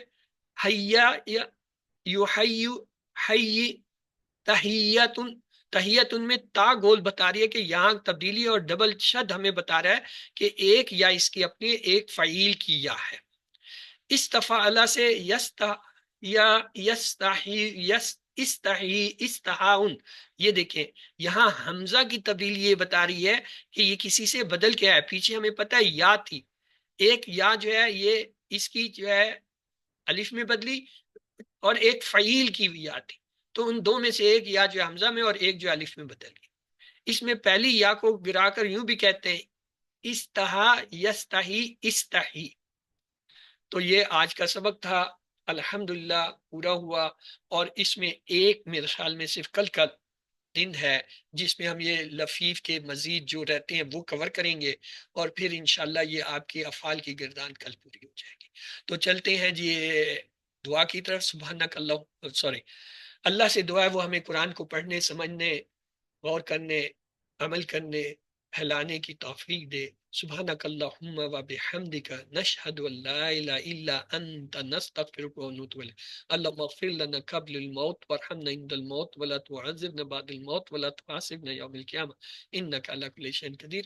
حیا، یحیی، حی، تحیتن، تحیتن میں تا گول بتا رہی ہے کہ یہاں تبدیلی اور ڈبل شد ہمیں بتا رہا ہے کہ ایک یا اس کی اپنی ایک فعیل کی یا ہے۔ استفعلا سے یا یستحی، استحی، استحاؤن، یہ دیکھیں یہاں حمزہ کی تبدیلی یہ بتا رہی ہے کہ یہ کسی سے بدل کے ہے، پیچھے ہمیں پتہ ہے یا تھی، ایک یا جو ہے یہ اس کی جو ہے الف میں بدلی، اور ایک فعیل کی یا تھی، تو ان دو میں سے ایک یا جو حمزہ میں اور ایک جو الف میں بدل گئی۔ اس میں پہلی یا کو گرا کر یوں بھی کہتے ہیں استحا، یستحی، استحی۔ تو یہ آج کا سبق تھا، الحمدللہ پورا ہوا، اور اس میں ایک میرے خیال میں صرف کل دن ہے جس میں ہم یہ لفیف کے مزید جو رہتے ہیں وہ کور کریں گے، اور پھر انشاءاللہ یہ آپ کے افعال کی گردان کل پوری ہو جائے گی۔ تو چلتے ہیں جی دعا کی طرف۔ سبحانک اللہ، اللہ سے دعا ہے وہ ہمیں قرآن کو پڑھنے، سمجھنے، غور کرنے، عمل کرنے، پھیلانے کی توفیق دے۔ سبحانک اللہم و بحمدک نشہد ان لا الہ الا انت نستغفرک و نتوب الیک۔ اللہم اغفر لنا قبل الموت وارحمنا عند الموت ولا تعذبنا بعد الموت ولا تحاسبنا یوم القیامہ انک علی کل شیء قدیر۔